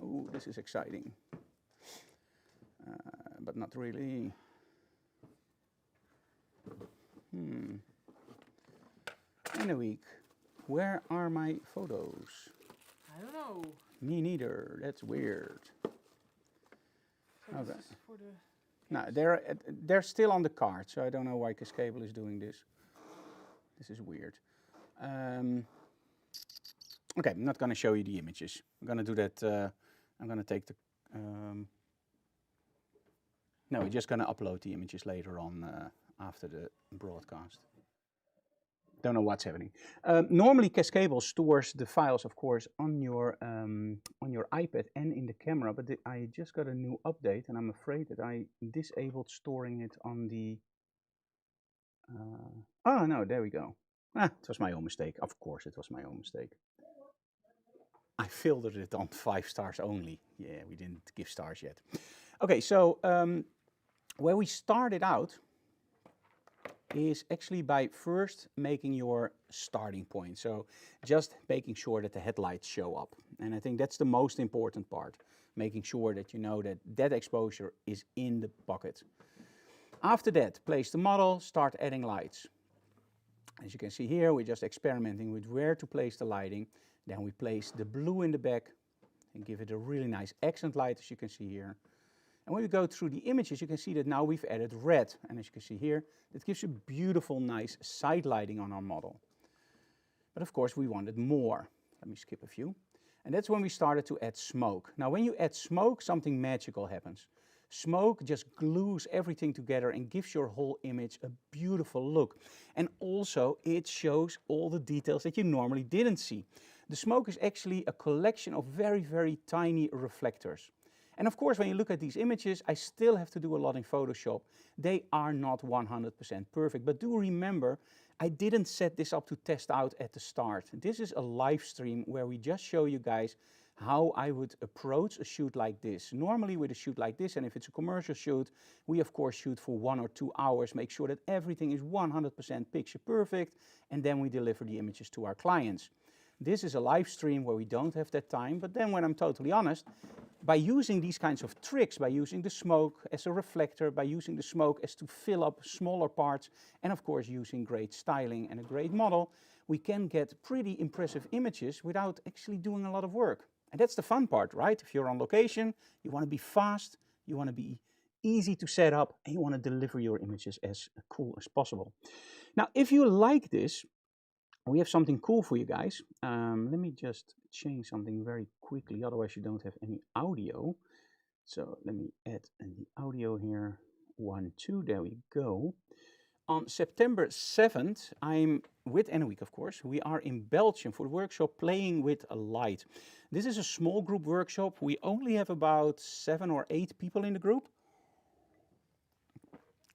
Oh, this is exciting, but not really. In a week. Where are my photos? I don't know. Me neither. That's weird. So Okay. this is for the No, they're still on the card, so I don't know why Cascable is doing this. This is weird. Okay, I'm not going to show you the images. I'm going to do that. I'm going to take the. No, we're just going to upload the images later on after the broadcast. Don't know what's happening. Normally, Cascable stores the files, of course, on your iPad and in the camera. But I just got a new update, and I'm afraid that I disabled storing it on the. Oh no, there we go. It was my own mistake. Of course, it was my own mistake. I filtered it on 5 stars only. Yeah, we didn't give stars yet. Okay, so where we started out is actually by first making your starting point. So just making sure that the headlights show up. And I think that's the most important part, making sure that you know that that exposure is in the bucket. After that, place the model, start adding lights. As you can see here, we're just experimenting with where to place the lighting. Then we place the blue in the back and give it a really nice accent light, as you can see here. And when we go through the images, you can see that now we've added red. And as you can see here, that gives you beautiful, nice side lighting on our model. But of course, we wanted more. Let me skip a few. And that's when we started to add smoke. Now, when you add smoke, something magical happens. Smoke just glues everything together and gives your whole image a beautiful look. And also, it shows all the details that you normally didn't see. The smoke is actually a collection of very, very tiny reflectors. And of course, when you look at these images, I still have to do a lot in Photoshop. They are not 100% perfect, but do remember, I didn't set this up to test out at the start. This is a live stream where we just show you guys how I would approach a shoot like this. Normally with a shoot like this, and if it's a commercial shoot, we of course shoot for 1 or 2 hours, make sure that everything is 100% picture perfect, and then we deliver the images to our clients. This is a live stream where we don't have that time, but then when I'm totally honest, by using these kinds of tricks, by using the smoke as a reflector, by using the smoke as to fill up smaller parts, and of course using great styling and a great model, we can get pretty impressive images without actually doing a lot of work. And that's the fun part, right? If you're on location, you want to be fast, you want to be easy to set up, and you want to deliver your images as cool as possible. Now, if you like this, we have something cool for you guys. Let me just change something very quickly, otherwise you don't have any audio. So let me add the audio here. 1, 2, there we go. On September 7th, I'm with Emmeloord, of course. We are in Belgium for the workshop Playing with a Light. This is a small group workshop. We only have about 7 or 8 people in the group.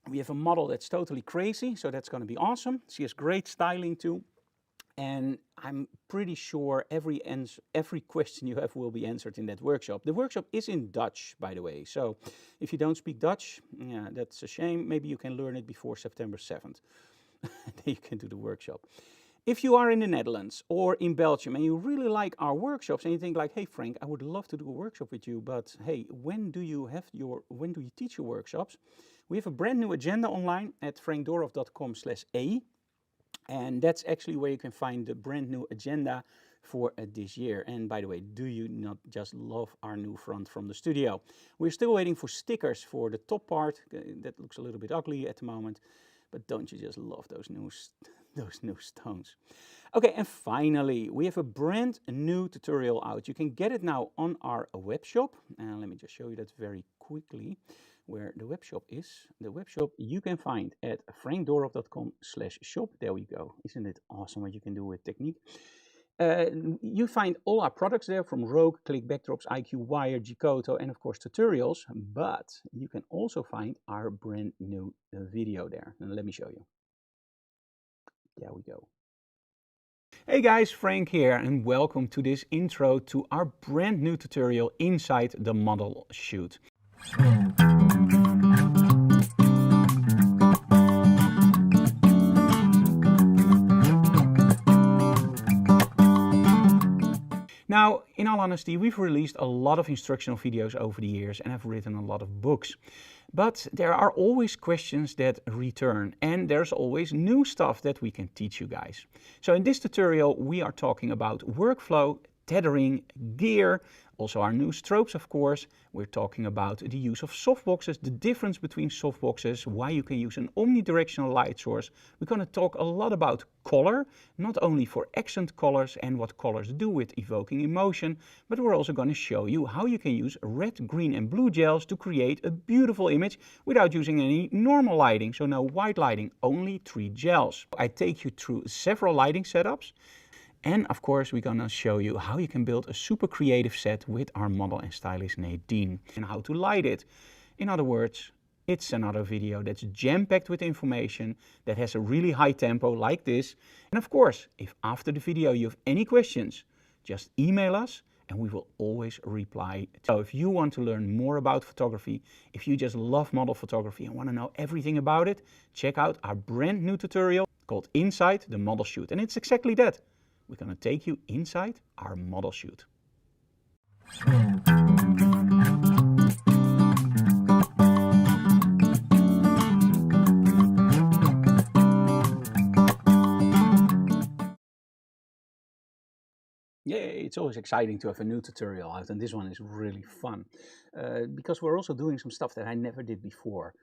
We have a model that's totally crazy, so that's going to be awesome. She has great styling too. And I'm pretty sure every question you have will be answered in that workshop. The workshop is in Dutch, by the way. So if you don't speak Dutch, yeah, that's a shame. Maybe you can learn it before September 7th. Then you can do the workshop. If you are in the Netherlands or in Belgium and you really like our workshops and you think like, hey Frank, I would love to do a workshop with you, but hey, when do you teach your workshops? We have a brand new agenda online at frankdorov.com/a. And that's actually where you can find the brand new agenda for this year. And by the way, do you not just love our new front from the studio? We're still waiting for stickers for the top part. That looks a little bit ugly at the moment. But don't you just love those new stones? Okay, and finally, we have a brand new tutorial out. You can get it now on our web shop. And let me just show you that very quickly. Where the web shop is. The web shop you can find at frankdorov.com/shop. There we go. Isn't it awesome what you can do with technique? You find all our products there from Rogue, Click Backdrops, IQ Wire, Gikoto, and of course tutorials. But you can also find our brand new video there. And let me show you. There we go. Hey guys, Frank here and welcome to this intro to our brand new tutorial inside the model chute. Now, in all honesty, we've released a lot of instructional videos over the years and have written a lot of books. But there are always questions that return and there's always new stuff that we can teach you guys. So in this tutorial, we are talking about workflow, tethering, gear, also our new strobes, of course. We're talking about the use of softboxes, the difference between softboxes, why you can use an omnidirectional light source. We're going to talk a lot about color, not only for accent colors and what colors do with evoking emotion, but we're also going to show you how you can use red, green and blue gels to create a beautiful image without using any normal lighting. So no white lighting, only 3 gels. I take you through several lighting setups. And of course, we're gonna show you how you can build a super creative set with our model and stylist Nadine and how to light it. In other words, it's another video that's jam-packed with information that has a really high tempo like this. And of course, if after the video you have any questions, just email us and we will always reply. So if you want to learn more about photography, if you just love model photography and want to know everything about it, check out our brand new tutorial called Inside the Model Chute. And it's exactly that. We're going to take you inside our model chute. Yay, it's always exciting to have a new tutorial out, and this one is really fun. Because we're also doing some stuff that I never did before.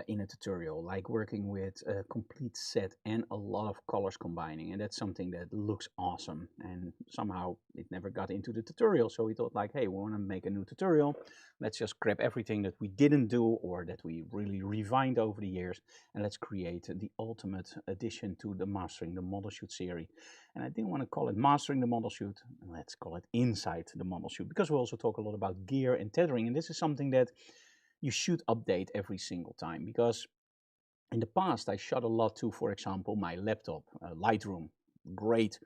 In a tutorial, like working with a complete set and a lot of colors combining, and that's something that looks awesome, and somehow it never got into the tutorial. So we thought like, hey, we want to make a new tutorial, let's just grab everything that we didn't do or that we really refined over the years, and let's create the ultimate addition to the Mastering the Model Chute series. And I didn't want to call it Mastering the Model Chute, let's call it Inside the Model Chute, because we also talk a lot about gear and tethering, and this is something that you should update every single time, because in the past I shot a lot to, for example, my laptop, Lightroom, great,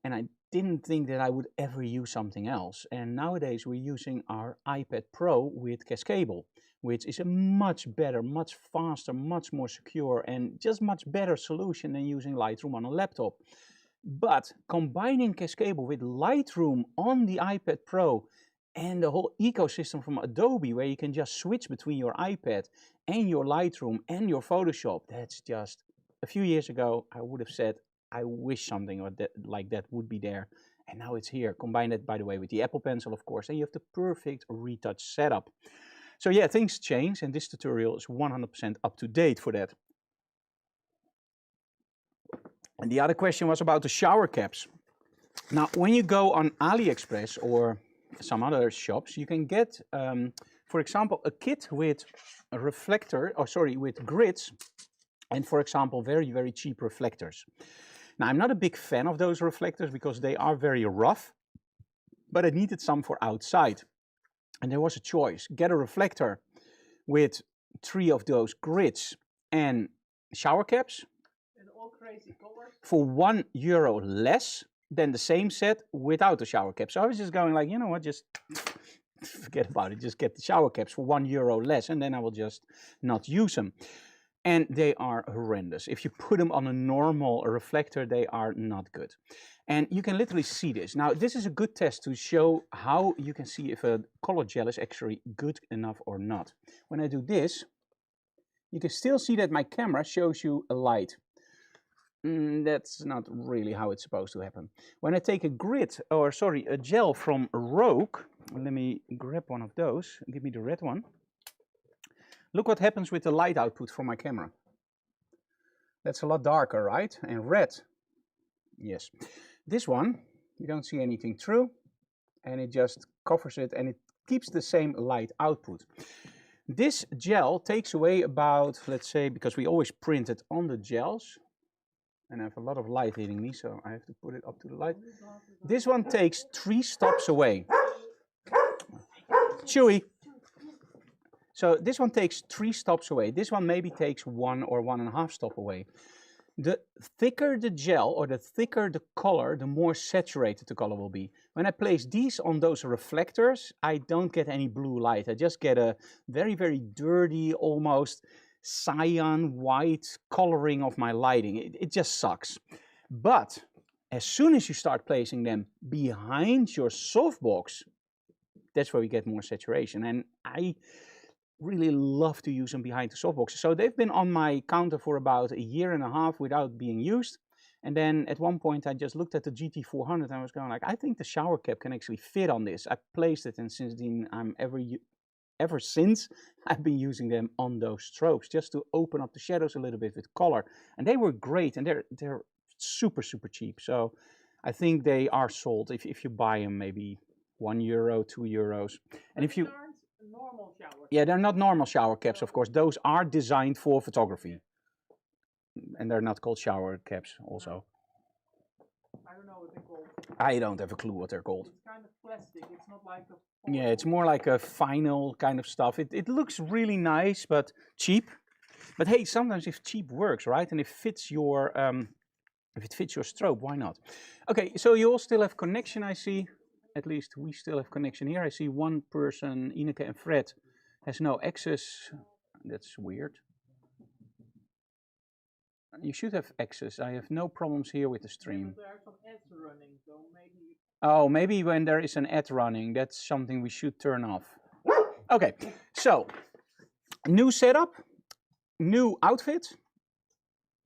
and I didn't think that I would ever use something else. And nowadays we're using our iPad Pro with Cascable, which is a much better, much faster, much more secure and just much better solution than using Lightroom on a laptop. But combining Cascable with Lightroom on the iPad Pro and the whole ecosystem from Adobe, where you can just switch between your iPad and your Lightroom and your Photoshop, that's just, a few years ago I would have said, I wish something like that would be there. And now it's here. Combine it, by the way, with the Apple Pencil, of course, and you have the perfect retouch setup. So yeah, things change, and this tutorial is 100% up to date for that. And the other question was about the shower caps. Now, when you go on AliExpress or some other shops, you can get, for example, a kit with a reflector, with grids and for example, very, very cheap reflectors. Now, I'm not a big fan of those reflectors because they are very rough, but I needed some for outside. And there was a choice: get a reflector with 3 of those grids and shower caps And all crazy colors. for €1 less than the same set without the shower cap. So I was just going like, you know what, just forget about it. Just get the shower caps for €1 less, and then I will just not use them. And they are horrendous. If you put them on a normal reflector, they are not good. And you can literally see this. Now, this is a good test to show how you can see if a color gel is actually good enough or not. When I do this, you can still see that my camera shows you a light. That's not really how it's supposed to happen. When I take a grid, or sorry, a gel from Rogue, let me grab one of those. Give me the red one. Look what happens with the light output from my camera. That's a lot darker, right? And red, yes. This one, you don't see anything through, and it just covers it, and it keeps the same light output. This gel takes away about, let's say, because we always print it on the gels, and I have a lot of light hitting me, so I have to put it up to the light. This one takes 3 stops away. Chewy. So this one takes 3 stops away. This one maybe takes 1 or 1.5 stops away. The thicker the gel, or the thicker the color, the more saturated the color will be. When I place these on those reflectors, I don't get any blue light. I just get a very, very dirty, almost cyan white coloring of my lighting. It just sucks. But as soon as you start placing them behind your softbox, that's where we get more saturation. And I really love to use them behind the softboxes. So they've been on my counter for about 1.5 years without being used. And then at one point I just looked at the GT400 and I was going like, I think the shower cap can actually fit on this. I placed it, and since then ever since I've been using them on those strobes just to open up the shadows a little bit with color. And they were great, and they're super, super cheap. So I think they are sold if you buy them maybe €1, €2. And if you Normal shower. Yeah, they're not normal shower caps, of course. Those are designed for photography. And they're not called shower caps also. I don't know what they're called. I don't have a clue what they're called. It's kind of plastic. It's not like a... Yeah, it's more like a vinyl kind of stuff. It looks really nice, but cheap. But hey, sometimes if cheap works, right? And if it fits your strobe, why not? Okay, so you all still have connection, I see. At least we still have connection here. I see one person, Ineke and Fred, has no access. That's weird. You should have access. I have no problems here with the stream. There are some ads running, so maybe... Oh, maybe when there is an ad running, that's something we should turn off. Okay, so new setup, new outfit.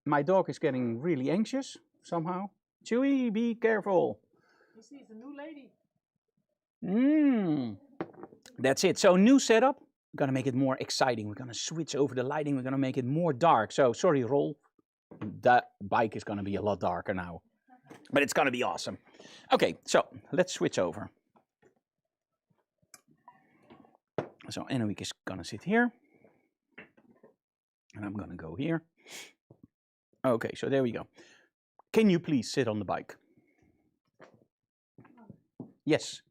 My dog is getting really anxious somehow. Chewy, be careful. You see, it's a new lady. That's it. So new setup. We're gonna make it more exciting. We're gonna switch over the lighting. We're gonna make it more dark. So sorry, Rolf. That bike is gonna be a lot darker now, but it's gonna be awesome. Okay, so let's switch over. So Enoik is gonna sit here, and I'm gonna go here. Okay, so there we go. Can you please sit on the bike? Yes.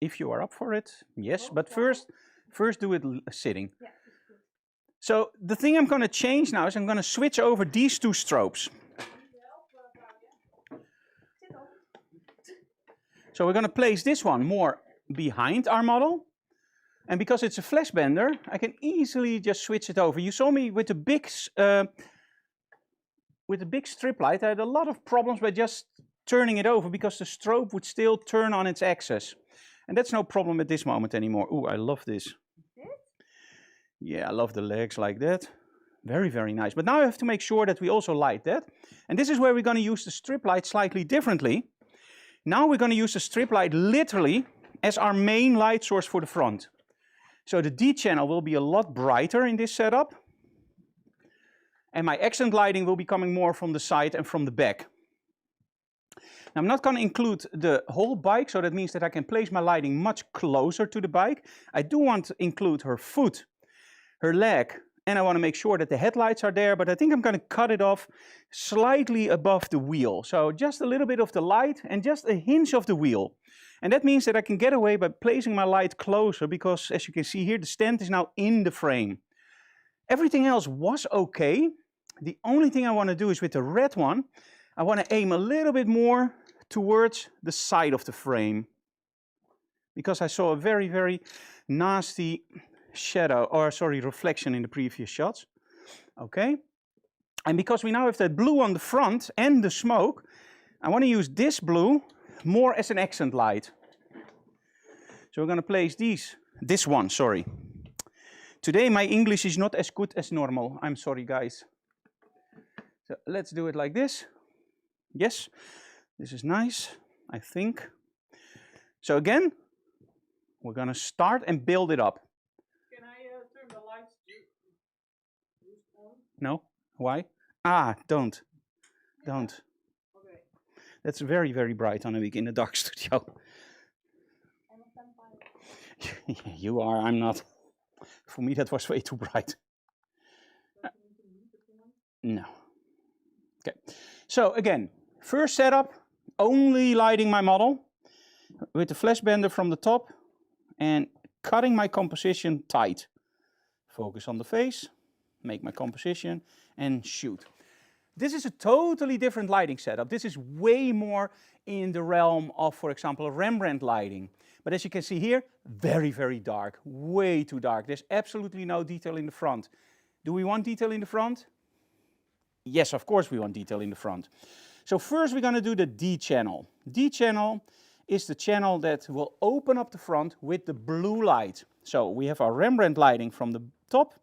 If you are up for it, yes, but first do it sitting. So the thing I'm going to change now is I'm going to switch over these 2 strobes. So we're going to place this one more behind our model. And because it's a flash bender, I can easily just switch it over. You saw me with the big strip light. I had a lot of problems by just turning it over because the strobe would still turn on its axis. And that's no problem at this moment anymore. Ooh, I love this. Yeah, I love the legs like that. Very, very nice. But now I have to make sure that we also light that. And this is where we're going to use the strip light slightly differently. Now we're going to use the strip light literally as our main light source for the front. So the D channel will be a lot brighter in this setup. And my accent lighting will be coming more from the side and from the back. Now, I'm not going to include the whole bike, so that means that I can place my lighting much closer to the bike. I do want to include her foot. her leg. And I want to make sure that the headlights are there, but I think I'm going to cut it off slightly above the wheel. So just a little bit of the light and just a hinge of the wheel. And that means that I can get away by placing my light closer because, as you can see here, the stand is now in the frame. Everything else was okay. The only thing I want to do is with the red one, I want to aim a little bit more towards the side of the frame because I saw a very, very nasty shadow, or sorry, reflection in the previous shots. Okay. And because we now have that blue on the front and the smoke, I want to use this blue more as an accent light. So we're going to place this one, sorry. Today my English is not as good as normal. I'm sorry, guys. So let's do it like this. Yes, this is nice, I think. So again, we're going to start and build it up. Can I turn the lights on? No? Why? Ah, don't. Don't. Okay. That's very, very bright on a week in the dark studio. You are, I'm not. For me, that was way too bright. No. Okay. So again, first setup, only lighting my model with the flash bender from the top and cutting my composition tight. Focus on the face, make my composition and shoot. This is a totally different lighting setup. This is way more in the realm of, for example, Rembrandt lighting. But as you can see here, very, very dark, way too dark. There's absolutely no detail in the front. Do we want detail in the front? Yes, of course we want detail in the front. So first we're going to do the D channel. D channel is the channel that will open up the front with the blue light. So we have our Rembrandt lighting from the top,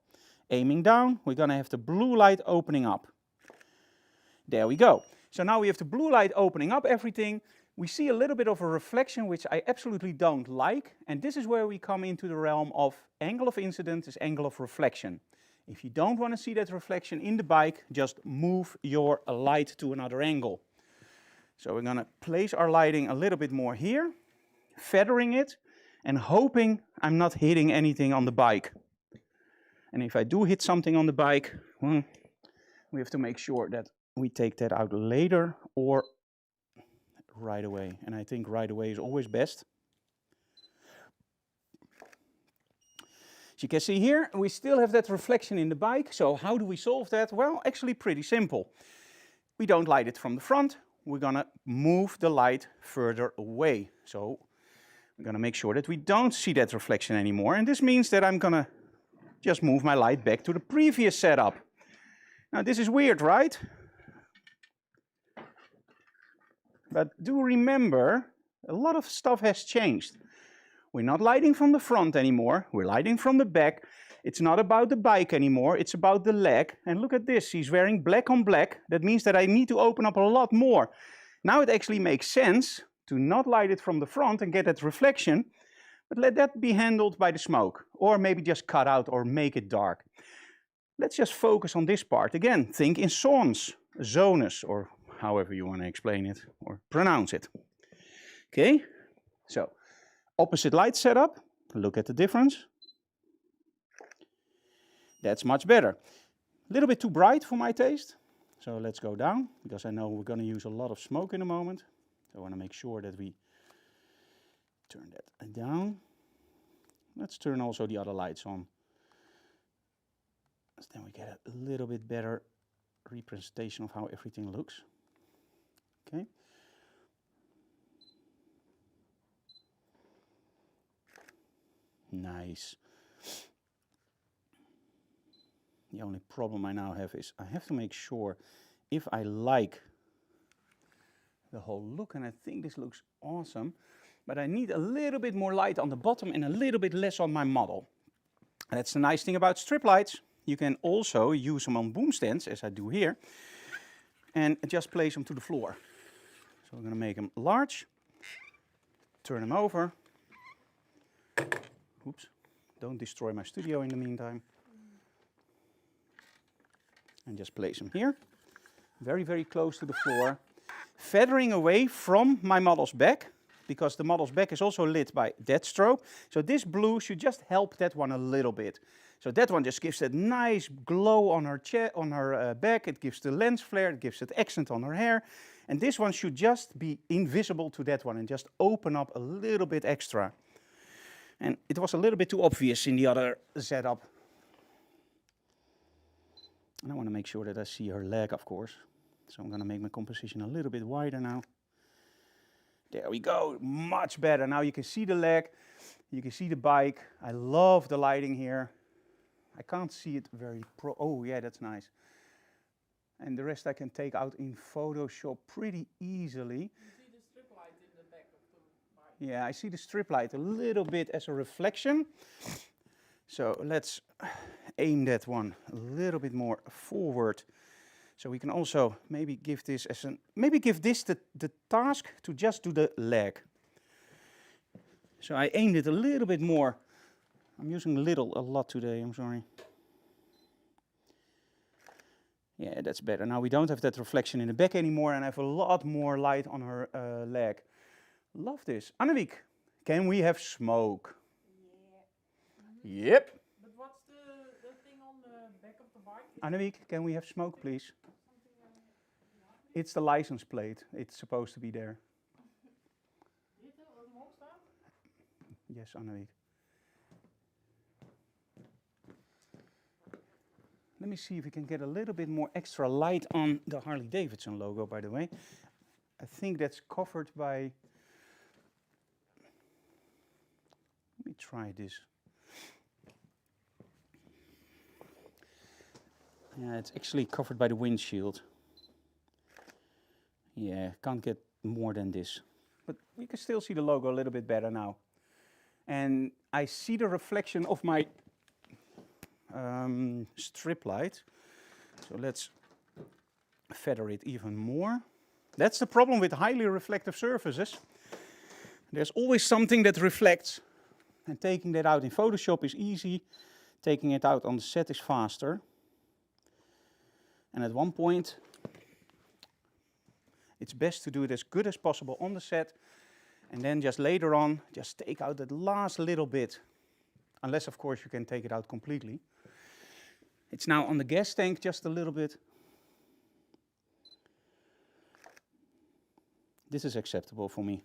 aiming down. We're going to have the blue light opening up. There we go. So now we have the blue light opening up everything. We see a little bit of a reflection, which I absolutely don't like. And this is where we come into the realm of angle of incidence is angle of reflection. If you don't want to see that reflection in the bike, just move your light to another angle. So we're going to place our lighting a little bit more here, feathering it, and hoping I'm not hitting anything on the bike. And if I do hit something on the bike, well, we have to make sure that we take that out later or right away. And I think right away is always best. As you can see here, we still have that reflection in the bike. So how do we solve that? Well, actually pretty simple. We don't light it from the front. We're going to move the light further away. So we're going to make sure that we don't see that reflection anymore. And this means that I'm going to just move my light back to the previous setup. Now this is weird, right? But do remember, a lot of stuff has changed. We're not lighting from the front anymore, we're lighting from the back. It's not about the bike anymore, it's about the leg. And look at this, he's wearing black on black. That means that I need to open up a lot more. Now it actually makes sense to not light it from the front and get that reflection, but let that be handled by the smoke. Or maybe just cut out or make it dark. Let's just focus on this part. Again, think in zones, or however you want to explain it or pronounce it. Okay, so opposite light setup, look at the difference. That's much better. A little bit too bright for my taste. So let's go down, because I know we're going to use a lot of smoke in a moment. So I want to make sure that we turn that down. Let's turn also the other lights on. So then we get a little bit better representation of how everything looks. Okay. Nice. The only problem I now have is I have to make sure if I like the whole look, and I think this looks awesome, but I need a little bit more light on the bottom and a little bit less on my model. And that's the nice thing about strip lights. You can also use them on boom stands, as I do here, and just place them to the floor. So we're going to make them large, turn them over. Oops, don't destroy my studio in the meantime. And just place them here, very, very close to the floor, feathering away from my model's back. because the model's back is also lit by that strobe. So this blue should just help that one a little bit. So that one just gives that nice glow on her back. It gives the lens flare, it gives that accent on her hair. And this one should just be invisible to that one and just open up a little bit extra. And it was a little bit too obvious in the other setup. And I want to make sure that I see her leg, of course. So I'm going to make my composition a little bit wider now. There we go, much better. Now you can see the leg, you can see the bike. I love the lighting here. I can't see it very oh yeah, that's nice. And the rest I can take out in Photoshop pretty easily. You see the strip light in the back of the bike. Yeah, I see the strip light a little bit as a reflection. So let's aim that one a little bit more forward. So we can also maybe give this as the task to just do the leg. So I aimed it a little bit more. I'm using a lot today, I'm sorry. Yeah, that's better. Now we don't have that reflection in the back anymore and I have a lot more light on her leg. Love this. Annemiek, can we have smoke? Yeah. Yep. But what's the thing on the back of the bike? Annemiek, can we have smoke, please? It's the license plate. It's supposed to be there. Yes, Annemiek. Let me see if we can get a little bit more extra light on the Harley Davidson logo, by the way. I think that's covered by... Let me try this. Yeah, it's actually covered by the windshield. Yeah, can't get more than this. But you can still see the logo a little bit better now. And I see the reflection of my strip light. So let's feather it even more. That's the problem with highly reflective surfaces. There's always something that reflects. And taking that out in Photoshop is easy. Taking it out on the set is faster. And at one point, it's best to do it as good as possible on the set. And then just later on, just take out that last little bit. Unless, of course, you can take it out completely. It's now on the gas tank just a little bit. This is acceptable for me.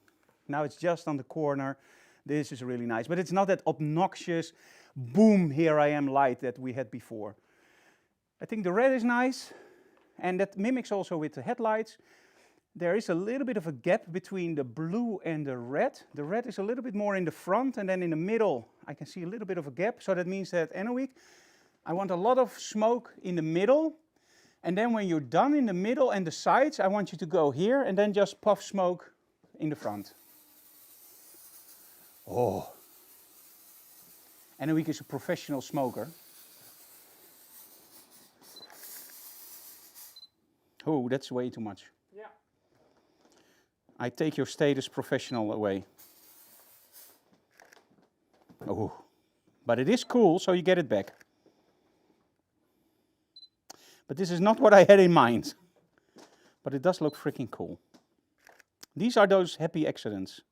Now it's just on the corner. This is really nice. But it's not that obnoxious, boom, here I am light that we had before. I think the red is nice. And that mimics also with the headlights. There is a little bit of a gap between the blue and the red. The red is a little bit more in the front, and then in the middle I can see a little bit of a gap. So that means that Emmeloord, I want a lot of smoke in the middle. And then when you're done in the middle and the sides, I want you to go here and then just puff smoke in the front. Oh. Emmeloord is a professional smoker. Oh, that's way too much. Yeah. I take your status professional away. Oh, but it is cool, so you get it back. But this is not what I had in mind. But it does look freaking cool. These are those happy accidents.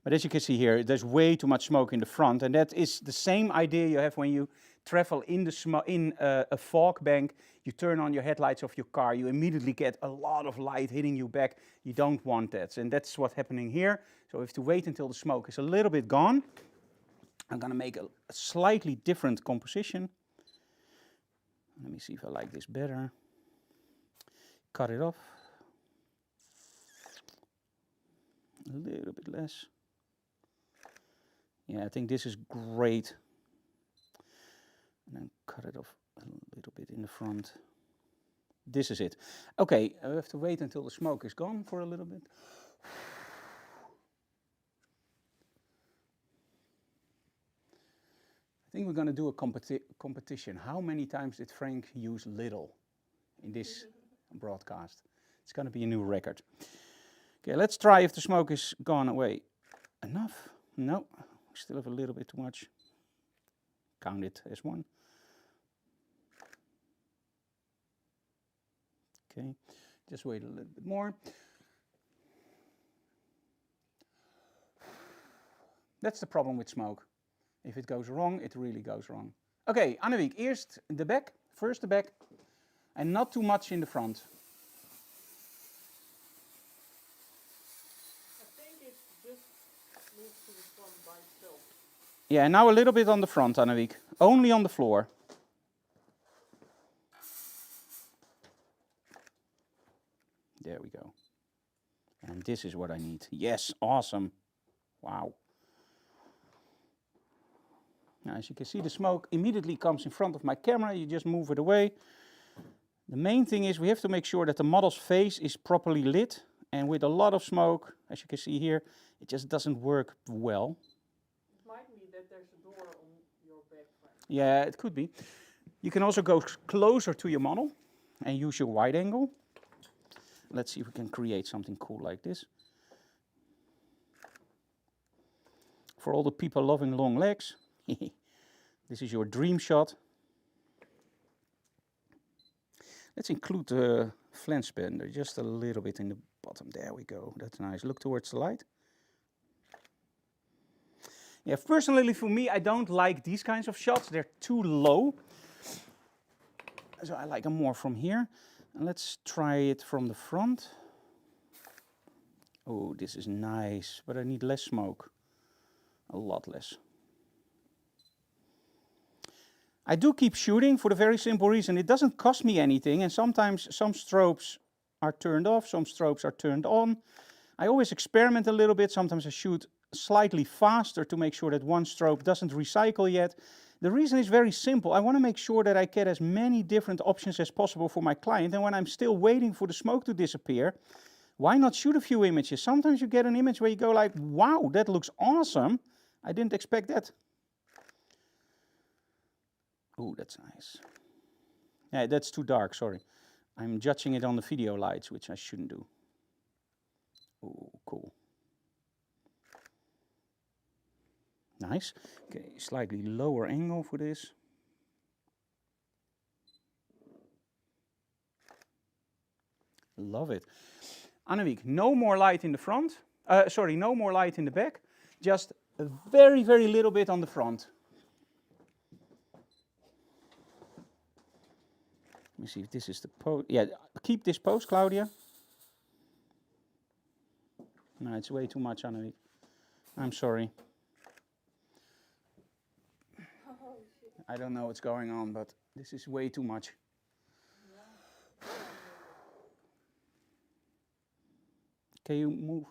But as you can see here, there's way too much smoke in the front, and that is the same idea you have when you travel in a fog bank. You turn on your headlights of your car, you immediately get a lot of light hitting you back. You don't want that, and that's what's happening here. So we have to wait until the smoke is a little bit gone. I'm going to make a slightly different composition. Let me see if I like this better. Cut it off. A little bit less. Yeah, I think this is great. And then cut it off a little bit in the front. This is it. Okay, I have to wait until the smoke is gone for a little bit. I think we're going to do a competition. How many times did Frank use little in this broadcast? It's going to be a new record. Okay, let's try if the smoke is gone away. Enough? No, we still have a little bit too much. Count it as one. Okay, Just wait a little bit more. That's the problem with smoke. If it goes wrong, it really goes wrong. Okay, Annemiek, eerst de back. First the back. And not too much in the front. I think it just moves to the front by itself. Yeah, and now a little bit on the front, Annemiek. Only on the floor. There we go. And this is what I need. Yes, awesome. Wow. Now, as you can see, the smoke immediately comes in front of my camera. You just move it away. The main thing is we have to make sure that the model's face is properly lit. And with a lot of smoke, as you can see here, it just doesn't work well. It might be that there's a door on your back frame. Yeah, it could be. You can also go closer to your model and use your wide angle. Let's see if we can create something cool like this. For all the people loving long legs, this is your dream shot. Let's include the flange bender just a little bit in the bottom. There we go. That's nice. Look towards the light. Yeah, personally for me, I don't like these kinds of shots. They're too low. So I like them more from here. And let's try it from the front. Oh, this is nice, but I need less smoke. A lot less. I do keep shooting for the very simple reason it doesn't cost me anything, and sometimes some strobes are turned off, some strobes are turned on. I always experiment a little bit. Sometimes I shoot slightly faster to make sure that one strobe doesn't recycle yet. The reason is very simple. I want to make sure that I get as many different options as possible for my client, and when I'm still waiting for the smoke to disappear, why not shoot a few images? Sometimes you get an image where you go like, wow, that looks awesome. I didn't expect that. Oh, that's nice. Yeah, that's too dark, sorry. I'm judging it on the video lights, which I shouldn't do. Oh, cool. Nice. Okay, slightly lower angle for this. Love it. Annemiek, no more light in the front. No more light in the back. Just a very, very little bit on the front. Let me see if this is the pose. Yeah, keep this pose, Claudia. No, it's way too much, Annemiek. I'm sorry. Oh, shit. I don't know what's going on, but this is way too much. Can you move?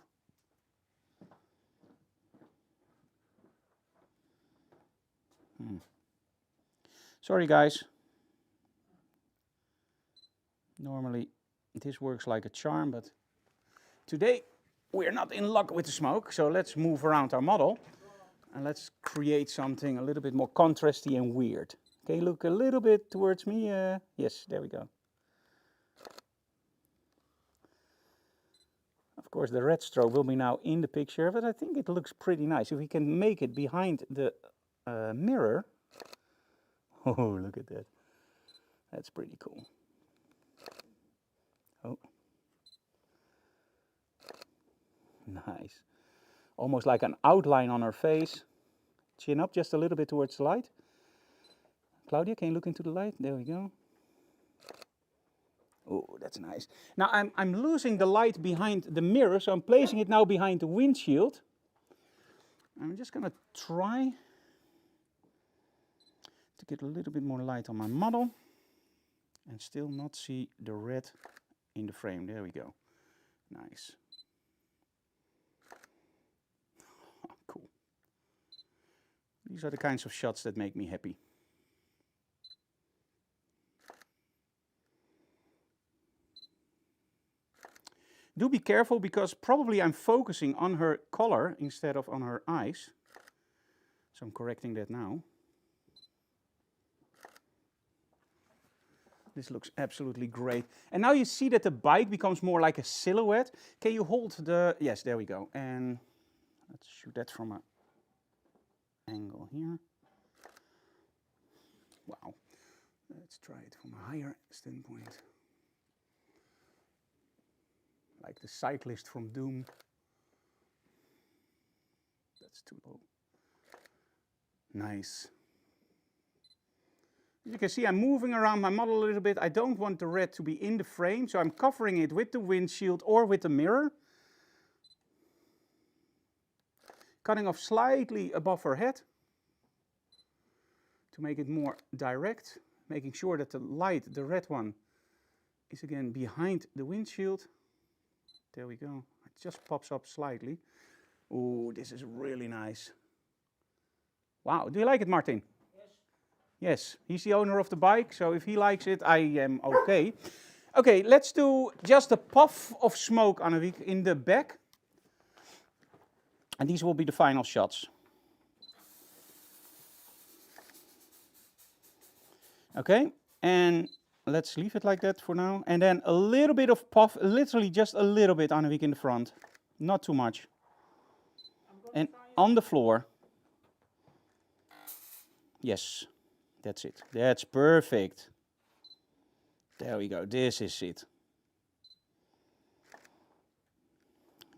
Sorry, guys. Normally, this works like a charm, but today we're not in luck with the smoke. So let's move around our model and let's create something a little bit more contrasty and weird. Okay, look a little bit towards me. Yes, there we go. Of course, the red strobe will be now in the picture, but I think it looks pretty nice. If we can make it behind the mirror. Oh, look at that. That's pretty cool. Oh. Nice. Almost like an outline on her face. Chin up just a little bit towards the light. Claudia, can you look into the light? There we go. Oh, that's nice. Now I'm losing the light behind the mirror, so I'm placing it now behind the windshield. I'm just gonna try to get a little bit more light on my model and still not see the red in the frame. There we go. Nice. Cool. These are the kinds of shots that make me happy. Do be careful because probably I'm focusing on her collar instead of on her eyes. So I'm correcting that now. This looks absolutely great. And now you see that the bike becomes more like a silhouette. Can you hold the... Yes, there we go. And let's shoot that from an angle here. Wow. Let's try it from a higher standpoint. Like the cyclist from Doom. That's too low. Nice. You can see I'm moving around my model a little bit. I don't want the red to be in the frame, so I'm covering it with the windshield or with the mirror. Cutting off slightly above her head to make it more direct. Making sure that the light, the red one, is again behind the windshield. There we go. It just pops up slightly. Oh, this is really nice. Wow, do you like it, Martin? Yes. Yes, he's the owner of the bike, so if he likes it, I am okay. Okay, let's do just a puff of smoke, Annemiek, in the back. And these will be the final shots. Okay, and let's leave it like that for now. And then a little bit of puff, literally just a little bit, Annemiek, in the front. Not too much. And on the floor. Yes, that's it. That's perfect. There we go. This is it.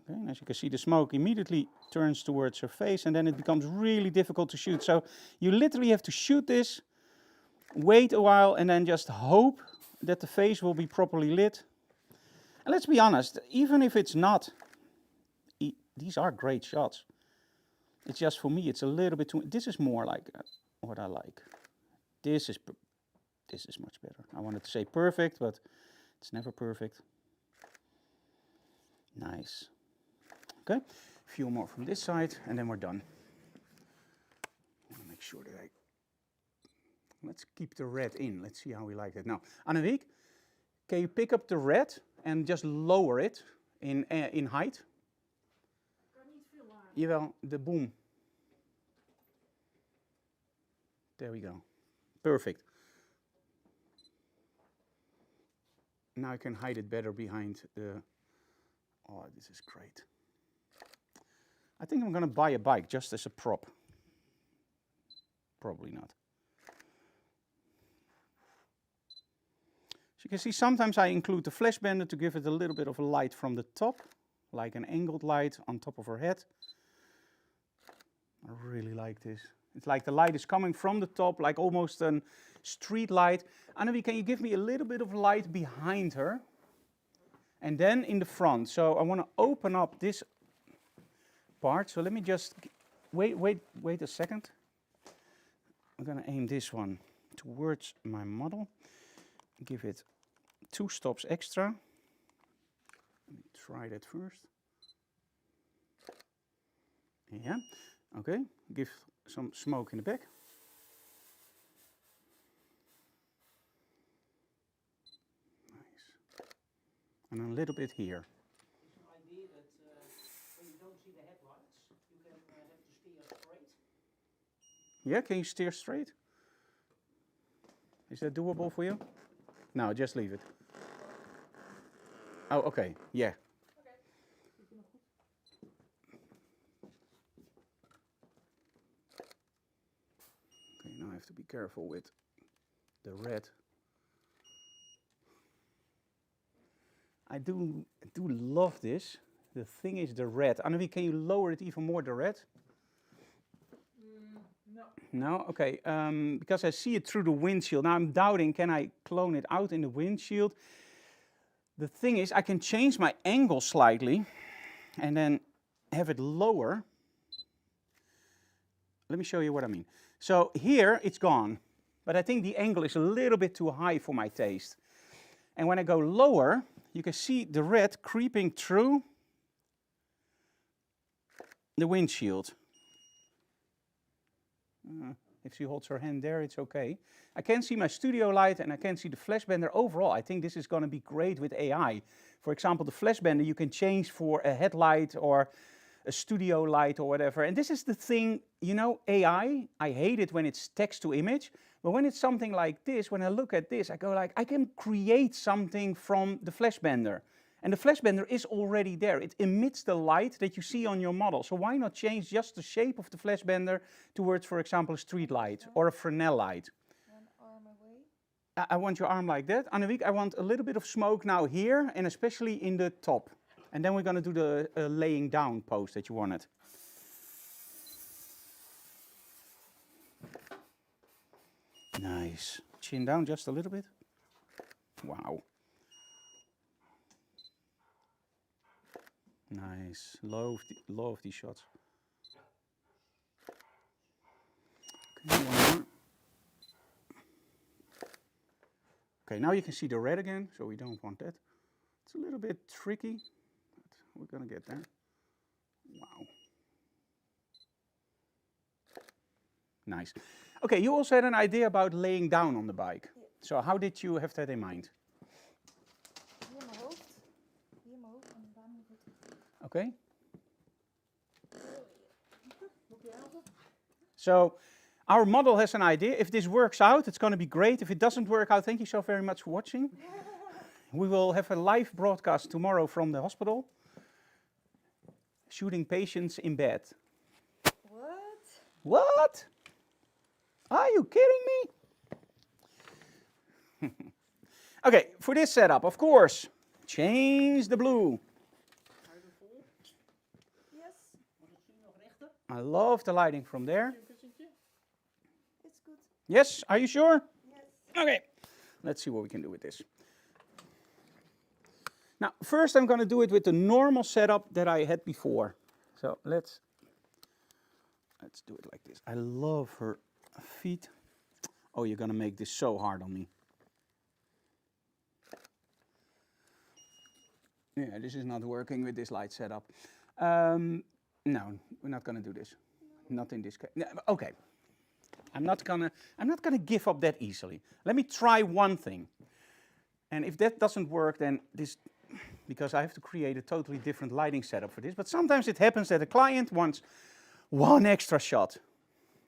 Okay, and as you can see, the smoke immediately turns towards her face, and then it becomes really difficult to shoot. So you literally have to shoot this, wait a while, and then just hope that the face will be properly lit. And let's be honest, even if it's not, these are great shots. It's just for me, it's a little bit too. This is more like what I like. This is much better. I wanted to say perfect, but it's never perfect. Nice. Okay, a few more from this side, and then we're done. I want to make sure that let's keep the red in. Let's see how we like it. Now, Annemiek, can you pick up the red and just lower it in height? Jawel, de boom. There we go. Perfect. Now I can hide it better behind the... Oh, this is great. I think I'm going to buy a bike just as a prop. Probably not. As you can see, sometimes I include the flash bender to give it a little bit of a light from the top, like an angled light on top of her head. I really like this. It's like the light is coming from the top, like almost a street light. Annemiek, can you give me a little bit of light behind her? And then in the front. So I want to open up this part. So let me just, wait a second. I'm going to aim this one towards my model. Give it 2 stops extra. Let me try that first. Yeah, okay. Give some smoke in the back. Nice. And a little bit here. It's an idea that when you don't see the headlights, you can have to steer straight. Yeah, can you steer straight? Is that doable for you? No, just leave it. Oh, okay. Yeah. Okay, now I have to be careful with the red. I do love this. The thing is the red. Annemiek, can you lower it even more, the red? No. No? Okay. Because I see it through the windshield. Now I'm doubting, can I clone it out in the windshield? The thing is, I can change my angle slightly and then have it lower. Let me show you what I mean. So here it's gone, but I think the angle is a little bit too high for my taste. And when I go lower, you can see the red creeping through the windshield. If she holds her hand there, it's okay. I can see my studio light and I can see the flash bender. Overall, I think this is going to be great with AI. For example, the flash bender you can change for a headlight or a studio light or whatever. And this is the thing, you know, AI, I hate it when it's text to image. But when it's something like this, when I look at this, I go like, I can create something from the flash bender. And the flash bender is already there. It emits the light that you see on your model. So why not change just the shape of the flash bender towards, for example, a street light or a Fresnel light? One arm away. I want your arm like that. Annemiek, I want a little bit of smoke now here and especially in the top. And then we're going to do the laying down pose that you wanted. Nice. Chin down just a little bit. Wow. Nice. Love these shots. Okay, one more. Okay, now you can see the red again, so we don't want that. It's a little bit tricky, but we're gonna get there. Wow. Nice. Okay, you also had an idea about laying down on the bike. Yeah. So how did you have that in mind? Hier mijn hoofd. Hier mijn hoofd en daar moet het. Okay. So our model has an idea. If this works out, it's going to be great. If it doesn't work out, thank you so very much for watching. We will have a live broadcast tomorrow from the hospital. Shooting patients in bed. What? What? Are you kidding me? Okay, for this setup, of course, change the blue. Yes, I love the lighting from there. it's good. Yes, are you sure? Yes. Okay, let's see what we can do with this. Now, first I'm going to do it with the normal setup that I had before. So let's do it like this. I love her feet. Oh, you're going to make this so hard on me. Yeah, this is not working with this light setup. No, we're not going to do this. Not in this case. No, okay. I'm not gonna give up that easily. Let me try one thing. And if that doesn't work, then this, because I have to create a totally different lighting setup for this, but sometimes it happens that a client wants one extra shot.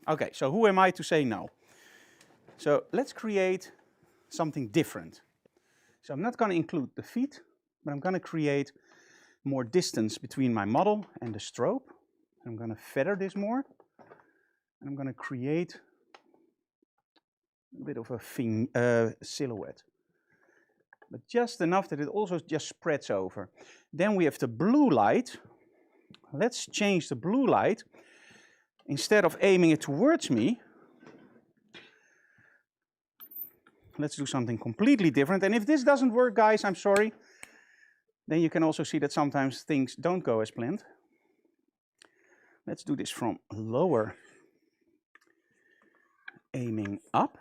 Okay, so who am I to say no? So let's create something different. So I'm not gonna include the feet, but I'm gonna create more distance between my model and the strobe. I'm gonna feather this more. And I'm gonna create a bit of a silhouette. But just enough that it also just spreads over. Then we have the blue light. Let's change the blue light. Instead of aiming it towards me, let's do something completely different. And if this doesn't work, guys, I'm sorry. Then you can also see that sometimes things don't go as planned. Let's do this from lower, aiming up.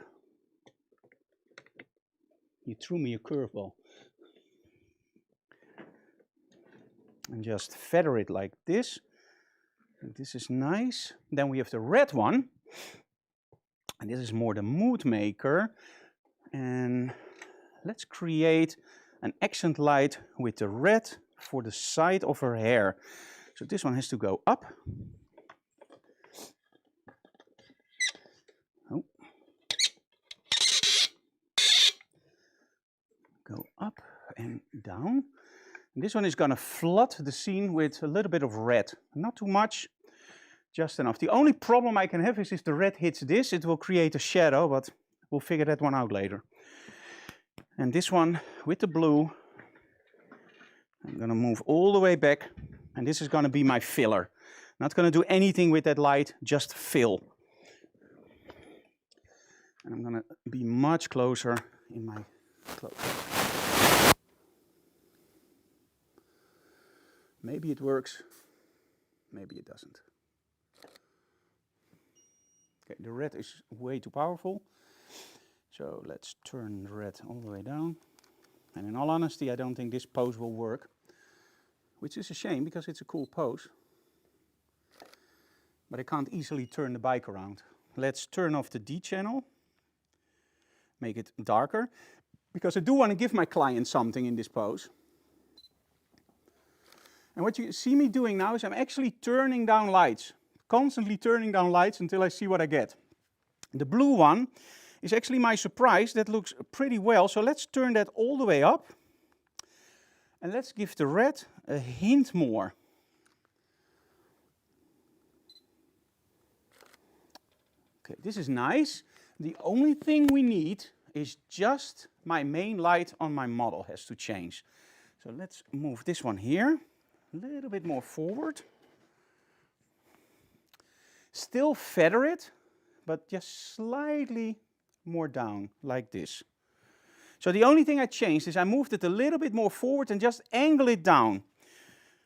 You threw me a curveball. And just feather it like this. And this is nice. Then we have the red one. And this is more the mood maker. And let's create an accent light with the red for the side of her hair. So this one has to go up. Oh. Go up and down. And this one is going to flood the scene with a little bit of red. Not too much, just enough. The only problem I can have is if the red hits this, it will create a shadow, but we'll figure that one out later. And this one with the blue, I'm going to move all the way back. And this is going to be my filler. Not going to do anything with that light, just fill. And I'm going to be much closer in my close-up. Maybe it works, maybe it doesn't. Okay, the red is way too powerful. So let's turn the red all the way down. And in all honesty, I don't think this pose will work. Which is a shame, because it's a cool pose. But I can't easily turn the bike around. Let's turn off the D channel. Make it darker. Because I do want to give my client something in this pose. And what you see me doing now is I'm actually turning down lights. Constantly turning down lights until I see what I get. The blue one is actually my surprise. That looks pretty well. So let's turn that all the way up. And let's give the red a hint more. Okay, this is nice. The only thing we need is just my main light on my model has to change. So let's move this one here. A little bit more forward. Still feather it, but just slightly more down, like this. So the only thing I changed is I moved it a little bit more forward and just angle it down.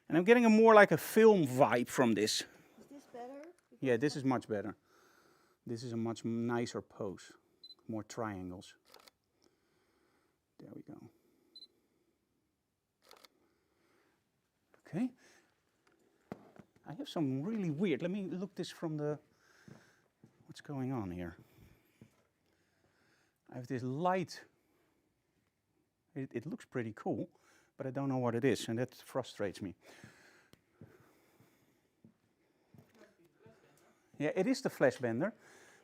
And I'm getting a more like a film vibe from this. Is this better? Yeah, this is much better. This is a much nicer pose. More triangles. There we go. Okay. I have some really weird, let me look this from the, what's going on here? I have this light, it looks pretty cool, but I don't know what it is, and that frustrates me. Yeah, it is the flash bender,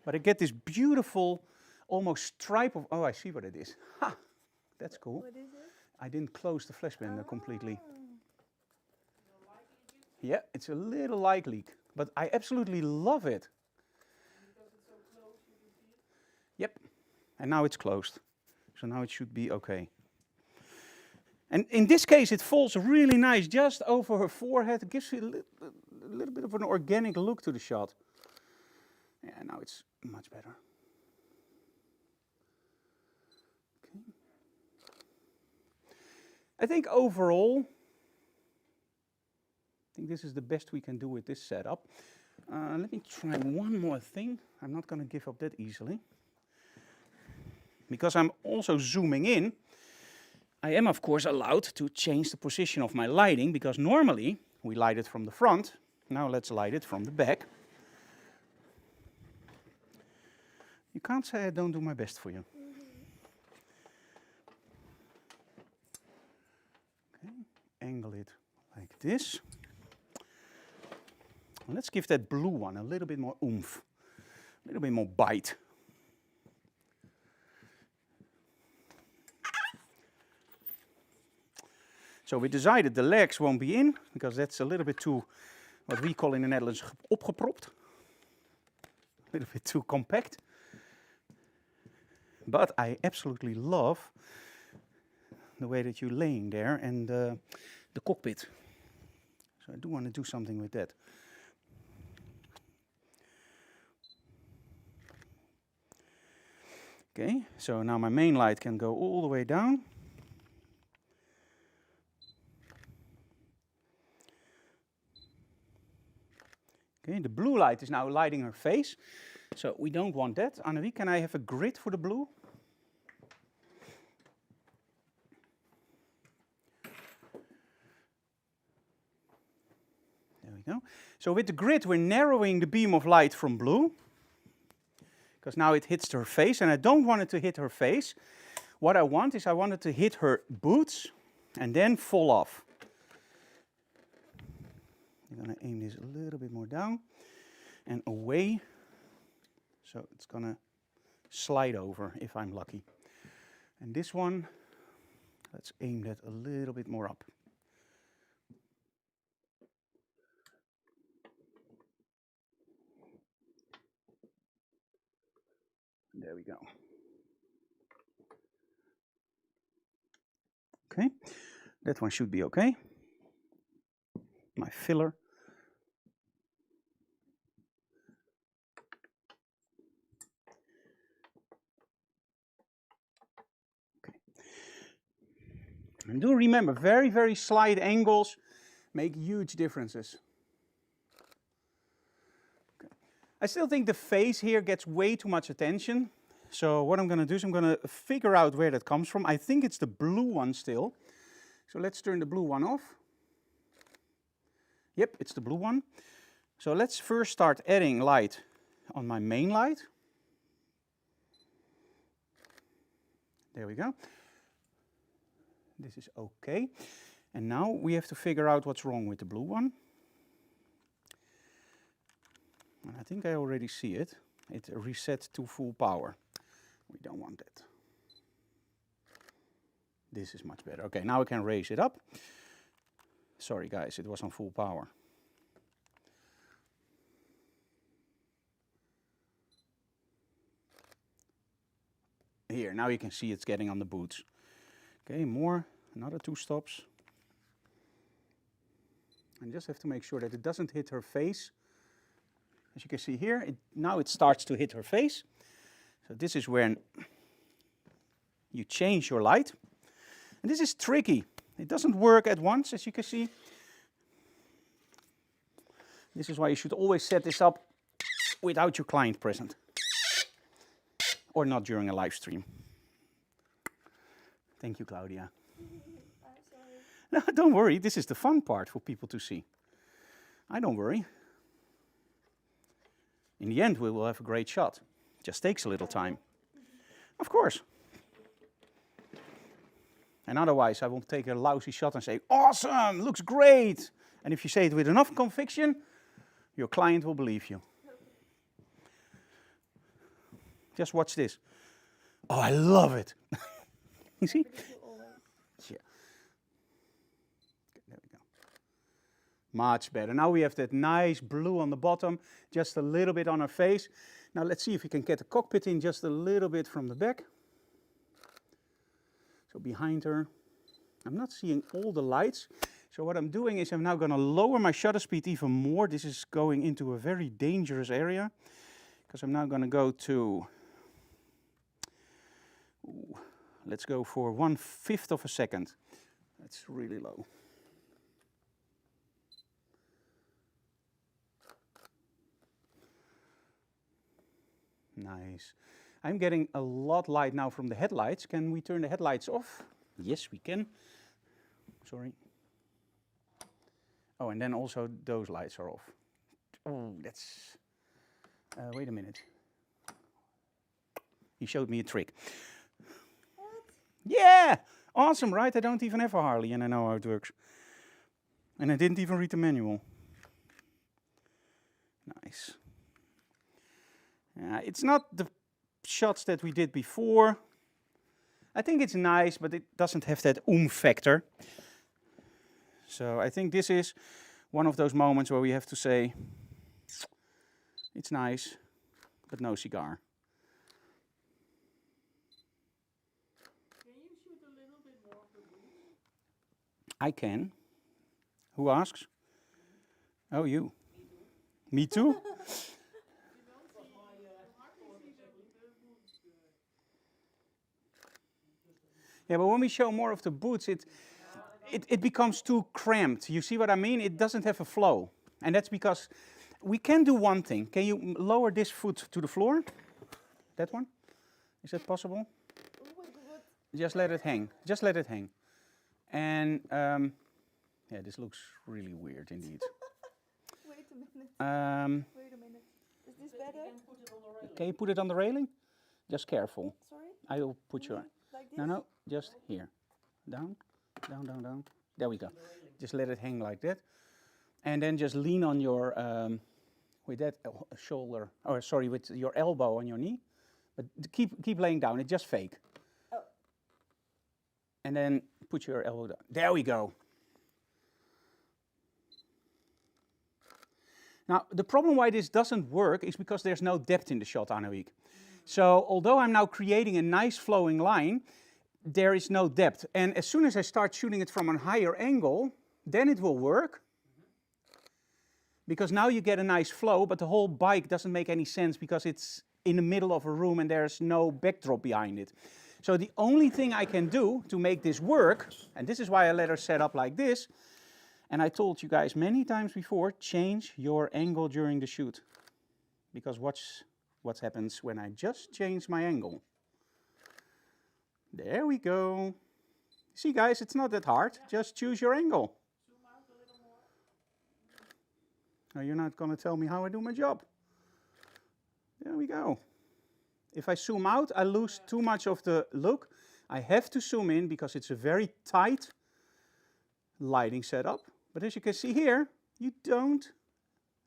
but I get this beautiful, almost stripe of, oh, I see what it is. Ha! That's cool. What is it? I didn't close the flash bender completely. Yeah, it's a little light leak, but I absolutely love it. Because it's so close, you can see it. Yep, and now it's closed. So now it should be okay. And in this case, it falls really nice just over her forehead. It gives you a little bit of an organic look to the shot. Yeah, now it's much better. Okay. I think overall, I think this is the best we can do with this setup. Let me try one more thing. I'm not going to give up that easily. Because I'm also zooming in, I am of course allowed to change the position of my lighting, because normally we light it from the front. Now let's light it from the back. You can't say I don't do my best for you. Okay, angle it like this. And let's give that blue one a little bit more oomph, a little bit more bite. So we decided the legs won't be in, because that's a little bit too, what we call in the Netherlands, opgepropt. A little bit too compact. But I absolutely love the way that you're laying there and the cockpit. So I do want to do something with that. Okay, so now my main light can go all the way down. Okay, the blue light is now lighting her face, so we don't want that. Annerie, can I have a grid for the blue? There we go. So with the grid, we're narrowing the beam of light from blue, because now it hits her face, and I don't want it to hit her face. What I want is I want it to hit her boots and then fall off. I'm going to aim this a little bit more down and away, so it's going to slide over if I'm lucky. And this one, let's aim that a little bit more up. There we go. Okay, that one should be okay. My filler. Okay. And do remember, very, very slight angles make huge differences. Okay. I still think the face here gets way too much attention. So what I'm going to do is I'm going to figure out where that comes from. I think it's the blue one still. So let's turn the blue one off. Yep, it's the blue one. So let's first start adding light on my main light. There we go. This is okay. And now we have to figure out what's wrong with the blue one. And I think I already see it. It reset to full power. We don't want that. This is much better. Okay, now I can raise it up. Sorry guys, it was on full power. Here, now you can see it's getting on the boots. Okay, more, another 2 stops. And just have to make sure that it doesn't hit her face. As you can see here, now it starts to hit her face. So this is when you change your light. And this is tricky. It doesn't work at once, as you can see. This is why you should always set this up without your client present. Or not during a live stream. Thank you, Claudia. I'm sorry. No, don't worry. This is the fun part for people to see. I don't worry. In the end, we will have a great shot. Just takes a little time. Of course. And otherwise, I will take a lousy shot and say, awesome, looks great. And if you say it with enough conviction, your client will believe you. Just watch this. Oh, I love it. You see? Yeah. There we go. Much better. Now we have that nice blue on the bottom, just a little bit on her face. Now let's see if we can get the cockpit in just a little bit from the back. So behind her, I'm not seeing all the lights. So what I'm doing is I'm now going to lower my shutter speed even more. This is going into a very dangerous area. Because I'm now going to go to, let's go for 1/5 of a second. That's really low. Nice. I'm getting a lot light now from the headlights. Can we turn the headlights off? Yes, we can. Sorry. Oh, and then also those lights are off. Oh, that's... wait a minute. He showed me a trick. What? Yeah! Awesome, right? I don't even have a Harley and I know how it works. And I didn't even read the manual. Nice. It's not the shots that we did before. I think it's nice, but it doesn't have that factor. So I think this is one of those moments where we have to say, it's nice, but no cigar. Can you shoot a little bit more of the boots? I can. Who asks? Oh, you. Me too? Yeah, but when we show more of the boots, it becomes too cramped. You see what I mean? It doesn't have a flow. And that's because we can do one thing. Can you lower this foot to the floor? That one? Is that possible? Just let it hang. Just let it hang. And yeah, this looks really weird indeed. Wait a minute. Wait a minute. Is this better? Can you put it on the railing? Just careful. Sorry? I will put your... Like this? No, just here. Down, down, down, down. There we go. Just let it hang like that. And then just lean on your, with that shoulder, or sorry, with your elbow on your knee. But keep laying down, it's just fake. Oh. And then put your elbow down. There we go. Now, the problem why this doesn't work is because there's no depth in the shot, Anouk. So, although I'm now creating a nice flowing line, there is no depth. And as soon as I start shooting it from a higher angle, then it will work. Because now you get a nice flow, but the whole bike doesn't make any sense because it's in the middle of a room and there's no backdrop behind it. So the only thing I can do to make this work, and this is why I let her set up like this, and I told you guys many times before, change your angle during the shoot. Because watch what happens when I just change my angle. There we go. See guys, it's not that hard. Just choose your angle. Zoom out a little more. Now you're not going to tell me how I do my job. There we go. If I zoom out, I lose too much of the look. I have to zoom in because it's a very tight lighting setup. But as you can see here, you don't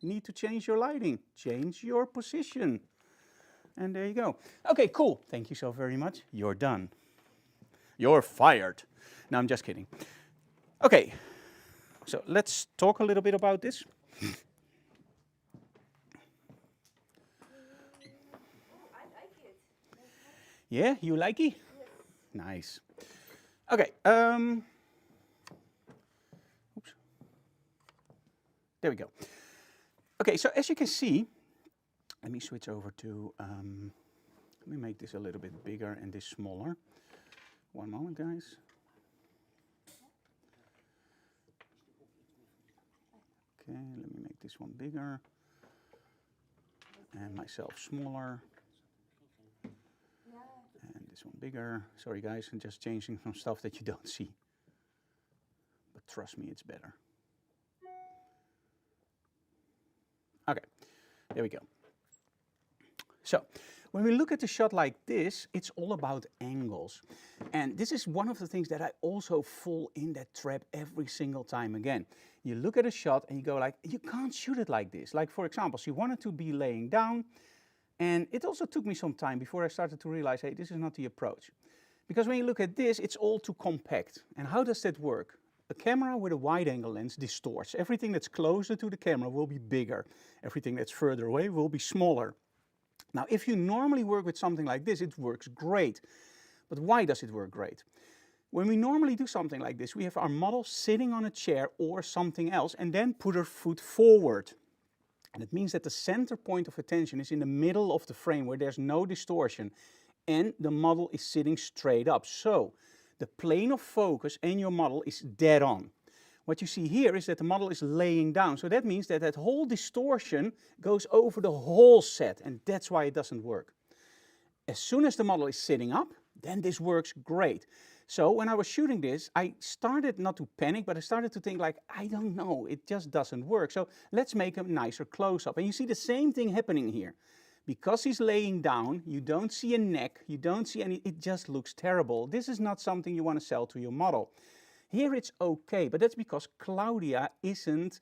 need to change your lighting. Change your position. And there you go. Okay, cool. Thank you so very much. You're done. You're fired. No, I'm just kidding. Okay, so let's talk a little bit about this. Oh, I like it. Yeah, you like it? Yes. Nice. Okay. Oops. There we go. Okay, so as you can see, let me switch over to, let me make this a little bit bigger and this smaller. One moment, guys. Okay, let me make this one bigger. And myself smaller. And this one bigger. Sorry guys, I'm just changing some stuff that you don't see. But trust me, it's better. Okay, there we go. So, when we look at a shot like this, it's all about angles. And this is one of the things that I also fall in that trap every single time again. You look at a shot and you go like, you can't shoot it like this. Like for example, she wanted to be laying down, and it also took me some time before I started to realize, hey, this is not the approach. Because when you look at this, it's all too compact. And how does that work? A camera with a wide angle lens distorts. Everything that's closer to the camera will be bigger. Everything that's further away will be smaller. Now, if you normally work with something like this, it works great. But why does it work great? When we normally do something like this, we have our model sitting on a chair or something else and then put her foot forward. And it means that the center point of attention is in the middle of the frame where there's no distortion and the model is sitting straight up. So the plane of focus and your model is dead on. What you see here is that the model is laying down. So that means that that whole distortion goes over the whole set, and that's why it doesn't work. As soon as the model is sitting up, then this works great. So when I was shooting this, I started not to panic, but I started to think like, I don't know, it just doesn't work. So let's make a nicer close-up. And you see the same thing happening here. Because he's laying down, you don't see a neck, you don't see any, it just looks terrible. This is not something you want to sell to your model. Here it's okay, but that's because Claudia isn't,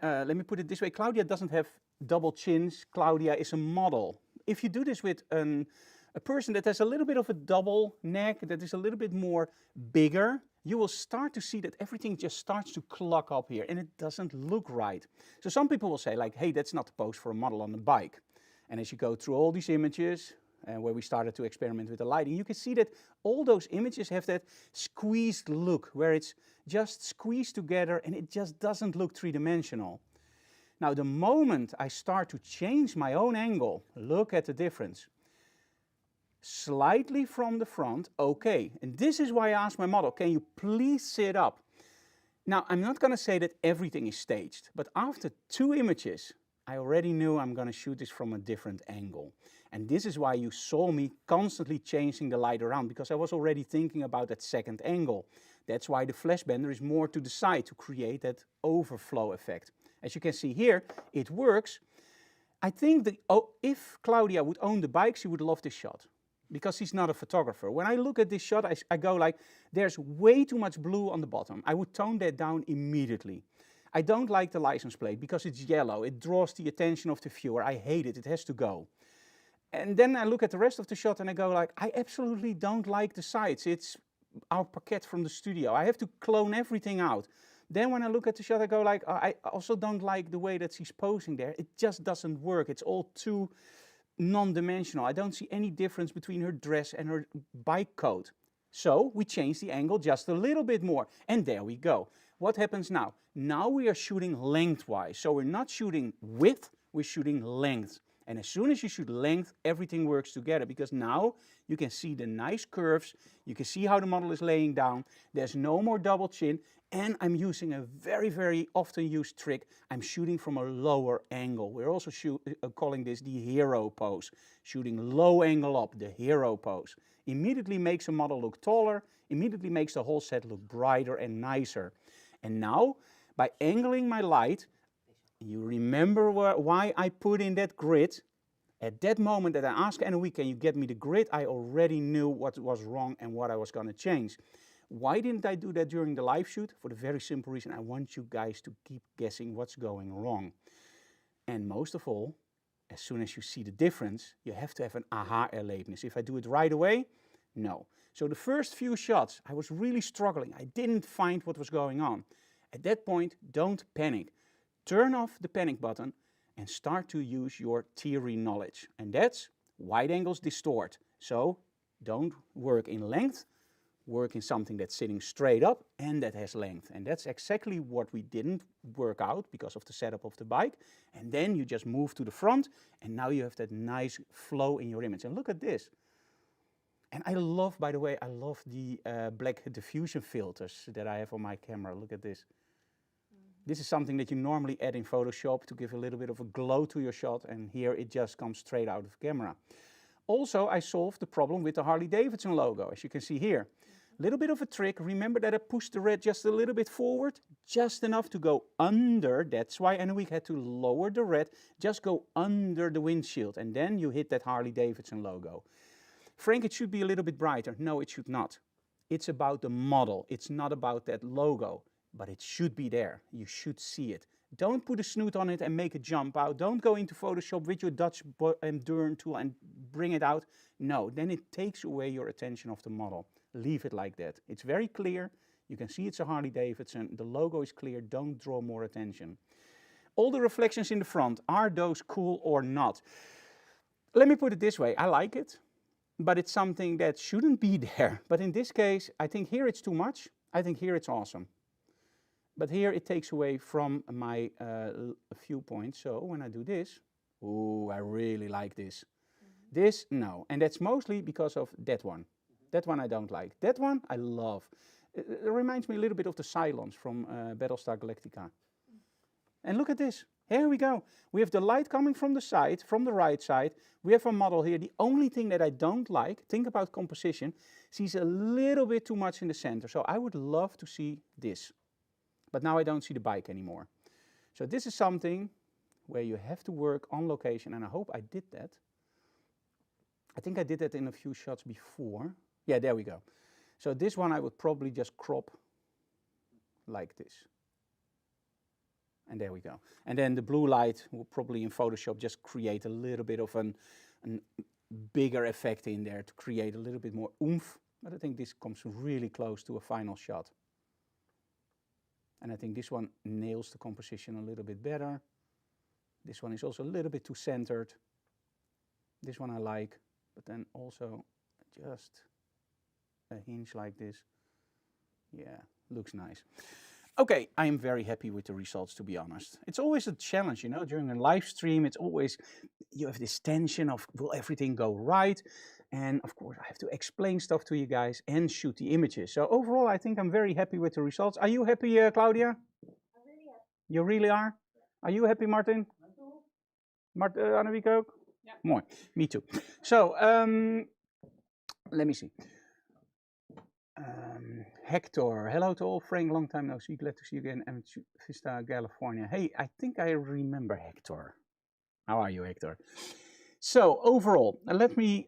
let me put it this way, Claudia doesn't have double chins, Claudia is a model. If you do this with a person that has a little bit of a double neck, that is a little bit more bigger, you will start to see that everything just starts to clog up here and it doesn't look right. So some people will say like, hey, that's not the pose for a model on the bike. And as you go through all these images, where we started to experiment with the lighting, you can see that all those images have that squeezed look, where it's just squeezed together and it just doesn't look three-dimensional. Now, the moment I start to change my own angle, look at the difference. Slightly from the front, okay. And this is why I asked my model, can you please sit up? Now, I'm not going to say that everything is staged, but after 2 images, I already knew I'm going to shoot this from a different angle. And this is why you saw me constantly changing the light around, because I was already thinking about that second angle. That's why the flash bender is more to the side to create that overflow effect. As you can see here, it works. I think that if Claudia would own the bike, she would love this shot, because she's not a photographer. When I look at this shot, I go like, there's way too much blue on the bottom. I would tone that down immediately. I don't like the license plate because it's yellow. It draws the attention of the viewer. I hate it. It has to go. And then I look at the rest of the shot and I go like, I absolutely don't like the sides. It's our paquette from the studio. I have to clone everything out. Then when I look at the shot, I go like, I also don't like the way that she's posing there. It just doesn't work. It's all too non-dimensional. I don't see any difference between her dress and her bike coat. So we change the angle just a little bit more. And there we go. What happens now? Now we are shooting lengthwise. So we're not shooting width, we're shooting length. And as soon as you shoot length, everything works together, because now you can see the nice curves, you can see how the model is laying down, there's no more double chin, and I'm using a very, very often used trick. I'm shooting from a lower angle. We're also calling this the hero pose. Shooting low angle up, the hero pose. Immediately makes a model look taller, immediately makes the whole set look brighter and nicer. And now, by angling my light, you remember why I put in that grid. At that moment that I asked Anne, can you get me the grid? I already knew what was wrong and what I was going to change. Why didn't I do that during the live shoot? For the very simple reason, I want you guys to keep guessing what's going wrong. And most of all, as soon as you see the difference, you have to have an aha-erlebnis. If I do it right away, no. So the first few shots, I was really struggling. I didn't find what was going on. At that point, don't panic. Turn off the panic button and start to use your theory knowledge. And that's wide angles distort. So don't work in length, work in something that's sitting straight up and that has length. And that's exactly what we didn't work out because of the setup of the bike. And then you just move to the front and now you have that nice flow in your image. And look at this. And I love, by the way, I love the black diffusion filters that I have on my camera. Look at this. This is something that you normally add in Photoshop to give a little bit of a glow to your shot, and here it just comes straight out of camera. Also, I solved the problem with the Harley Davidson logo, as you can see here. A little bit of a trick. Remember that I pushed the red just a little bit forward, just enough to go under. That's why Emmeloord had to lower the red, just go under the windshield, and then you hit that Harley Davidson logo. Frank, it should be a little bit brighter. No, it should not. It's about the model. It's not about that logo. But it should be there. You should see it. Don't put a snoot on it and make it jump out. Don't go into Photoshop with your Dutch Endurance tool and bring it out. No, then it takes away your attention of the model. Leave it like that. It's very clear. You can see it's a Harley Davidson. The logo is clear. Don't draw more attention. All the reflections in the front, are those cool or not? Let me put it this way. I like it, but it's something that shouldn't be there. But in this case, I think here it's too much. I think here it's awesome. But here it takes away from my viewpoint. So when I do this, ooh, I really like this. This, no. And that's mostly because of that one. That one I don't like. That one I love. It reminds me a little bit of the Cylons from Battlestar Galactica. And look at this. Here we go. We have the light coming from the side, from the right side. We have a model here. The only thing that I don't like, think about composition, sees a little bit too much in the center. So I would love to see this. But now I don't see the bike anymore. So this is something where you have to work on location, and I hope I did that. I think I did that in a few shots before. Yeah, there we go. So this one I would probably just crop like this. And there we go. And then the blue light will probably in Photoshop just create a little bit of an bigger effect in there to create a little bit more oomph. But I think this comes really close to a final shot. And I think this one nails the composition a little bit better. This one is also a little bit too centered. This one I like, but then also just a hinge like this. Yeah, looks nice. Okay, I am very happy with the results, to be honest. It's always a challenge, you know, during a live stream, it's always, you have this tension of, will everything go right? And of course, I have to explain stuff to you guys and shoot the images. So overall, I think I'm very happy with the results. Are you happy, Claudia? I'm really happy. You really are? Are you happy, Martin? Annemiek ook? Yeah. Mooi, me too. So, let me see. Hector, hello to all. Frank, long time no see. Glad to see you again. And Vista, California. Hey, I think I remember Hector. How are you, Hector? So overall, let me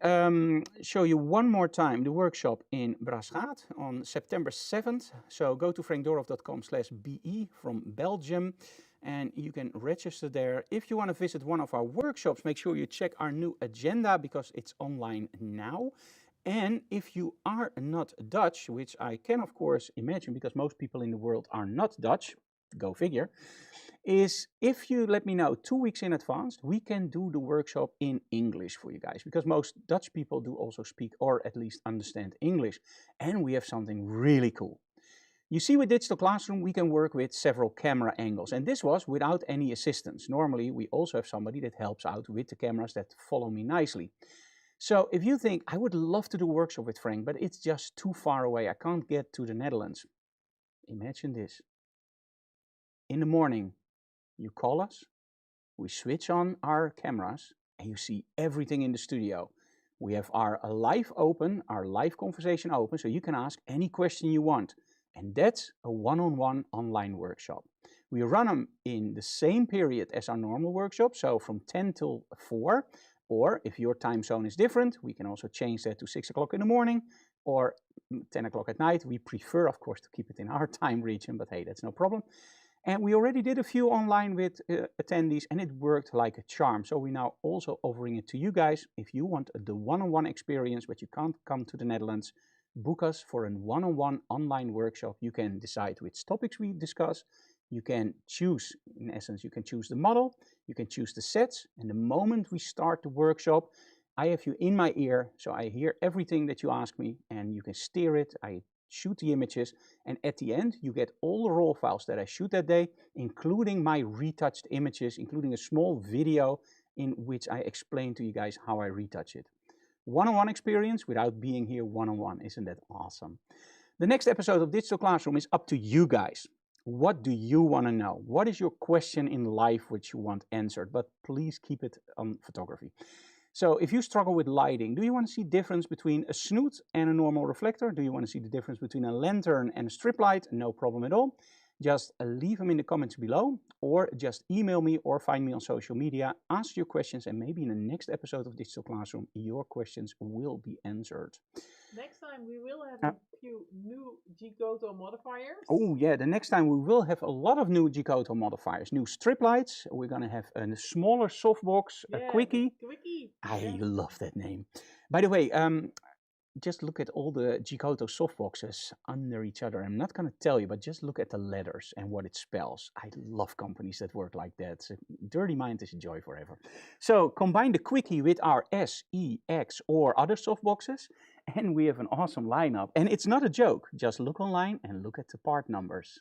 show you one more time the workshop in Braschaat on September 7th. So go to frankdorff.com/be from Belgium and you can register there. If you want to visit one of our workshops, make sure you check our new agenda because it's online now. And if you are not Dutch, which I can of course imagine because most people in the world are not Dutch, go figure, is if you let me know 2 weeks in advance, we can do the workshop in English for you guys because most Dutch people do also speak or at least understand English. And we have something really cool. You see with Digital Classroom, we can work with several camera angles and this was without any assistance. Normally, we also have somebody that helps out with the cameras that follow me nicely. So if you think, I would love to do a workshop with Frank, but it's just too far away, I can't get to the Netherlands. Imagine this. In the morning, you call us, we switch on our cameras, and you see everything in the studio. We have our live conversation open, so you can ask any question you want. And that's a one-on-one online workshop. We run them in the same period as our normal workshop, so from 10 till 4. Or if your time zone is different, we can also change that to 6 o'clock in the morning or 10 o'clock at night. We prefer, of course, to keep it in our time region, but hey, that's no problem. And we already did a few online with attendees and it worked like a charm. So we're now also offering it to you guys. If you want the one-on-one experience, but you can't come to the Netherlands, book us for a one-on-one online workshop. You can decide which topics we discuss. You can choose, in essence, you can choose the model, you can choose the sets, and the moment we start the workshop, I have you in my ear, so I hear everything that you ask me, and you can steer it. I shoot the images, and at the end, you get all the raw files that I shoot that day, including my retouched images, including a small video in which I explain to you guys how I retouch it. One-on-one experience without being here one-on-one. Isn't that awesome? The next episode of Digital Classroom is up to you guys. What do you want to know? What is your question in life which you want answered? But please keep it on photography. So if you struggle with lighting, do you want to see difference between a snoot and a normal reflector? Do you want to see the difference between a lantern and a strip light? No problem at all. Just leave them in the comments below, or just email me or find me on social media. Ask your questions, and maybe in the next episode of Digital Classroom, your questions will be answered. Next time we will have a few new G-Koto modifiers. Oh yeah, the next time we will have a lot of new G-Koto modifiers. New strip lights. We're going to have a smaller softbox, a quickie. Quickie. I love that name. By the way, just look at all the G-Koto softboxes under each other. I'm not going to tell you, but just look at the letters and what it spells. I love companies that work like that. So, dirty mind is a joy forever. So combine the quickie with our S, E, X or other softboxes, and we have an awesome lineup. And it's not a joke. Just look online and look at the part numbers.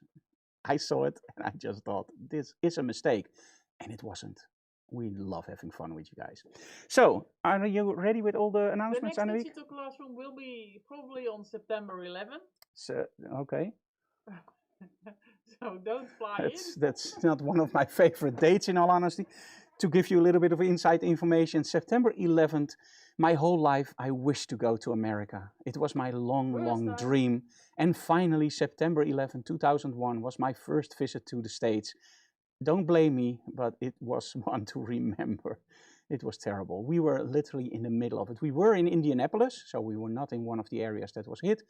I saw it and I just thought, this is a mistake. And it wasn't. We love having fun with you guys. So, are you ready with all the announcements, The next Annemiek? Digital Classroom will be probably on September 11th. So, okay. So don't fly in. That's not one of my favorite dates, in all honesty. To give you a little bit of inside information, September 11th, my whole life I wished to go to America. It was my long dream. And finally, September 11, 2001 was my first visit to the States. Don't blame me, but it was one to remember. It was terrible. We were literally in the middle of it. We were in Indianapolis, so we were not in one of the areas that was hit.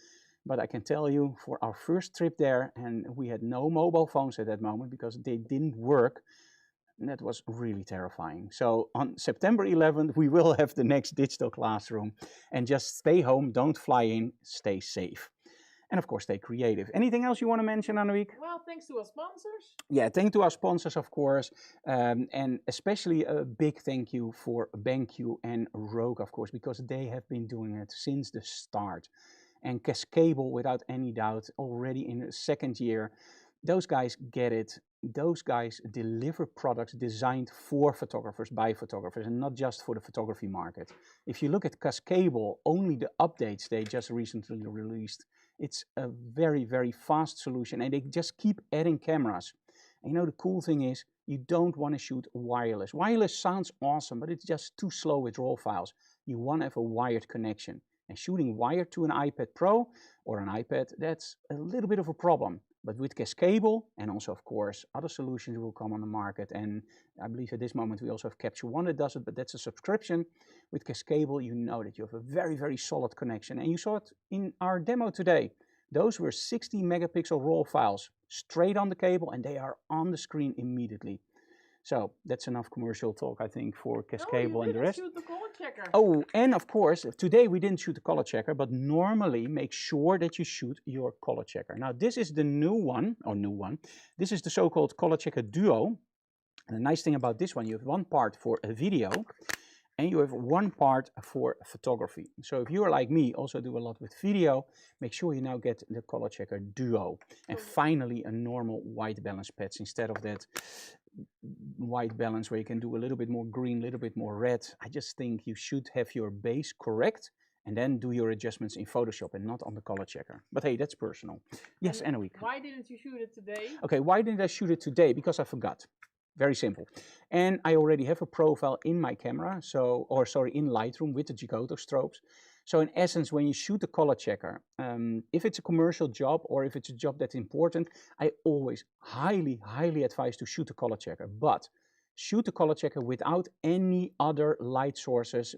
But I can tell you, for our first trip there, and we had no mobile phones at that moment because they didn't work, that was really terrifying. So on September 11th, we will have the next Digital Classroom. And just stay home, don't fly in, stay safe. And of course, stay creative. Anything else you want to mention, Annemiek? Well, thanks to our sponsors. Yeah, thank to our sponsors, of course. And especially a big thank you for BenQ and Rogue, of course, because they have been doing it since the start. And Cascable, without any doubt, already in the second year. Those guys get it. Those guys deliver products designed for photographers, by photographers, and not just for the photography market. If you look at Cascable, only the updates they just recently released, it's a very, very fast solution, and they just keep adding cameras. And you know, the cool thing is, you don't want to shoot wireless. Wireless sounds awesome, but it's just too slow with raw files. You want to have a wired connection. And shooting wired to an iPad Pro or an iPad, that's a little bit of a problem. But with Cascable, and also, of course, other solutions will come on the market. And I believe at this moment we also have Capture One that does it, but that's a subscription. With Cascable, you know that you have a very, very solid connection. And you saw it in our demo today. Those were 60 megapixel raw files straight on the cable, and they are on the screen immediately. So that's enough commercial talk, I think, for Cascable and the rest. Shoot the color checker. Oh, and of course, today we didn't shoot the color checker, but normally make sure that you shoot your color checker. Now, this is the new one. This is the so-called Color Checker Duo. And the nice thing about this one, you have one part for a video, and you have one part for photography. So if you are like me, also do a lot with video, make sure you now get the Color Checker Duo. And finally, a normal white balance patch instead of that white balance where you can do a little bit more green, a little bit more red. I just think you should have your base correct and then do your adjustments in Photoshop and not on the color checker. But hey, that's personal. Yes, Annemiek. Why didn't you shoot it today? Okay, why didn't I shoot it today? Because I forgot. Very simple. And I already have a profile in my camera, in Lightroom with the G-Koto strobes. So in essence, when you shoot the color checker, if it's a commercial job or if it's a job that's important, I always highly, highly advise to shoot the color checker. But shoot the color checker without any other light sources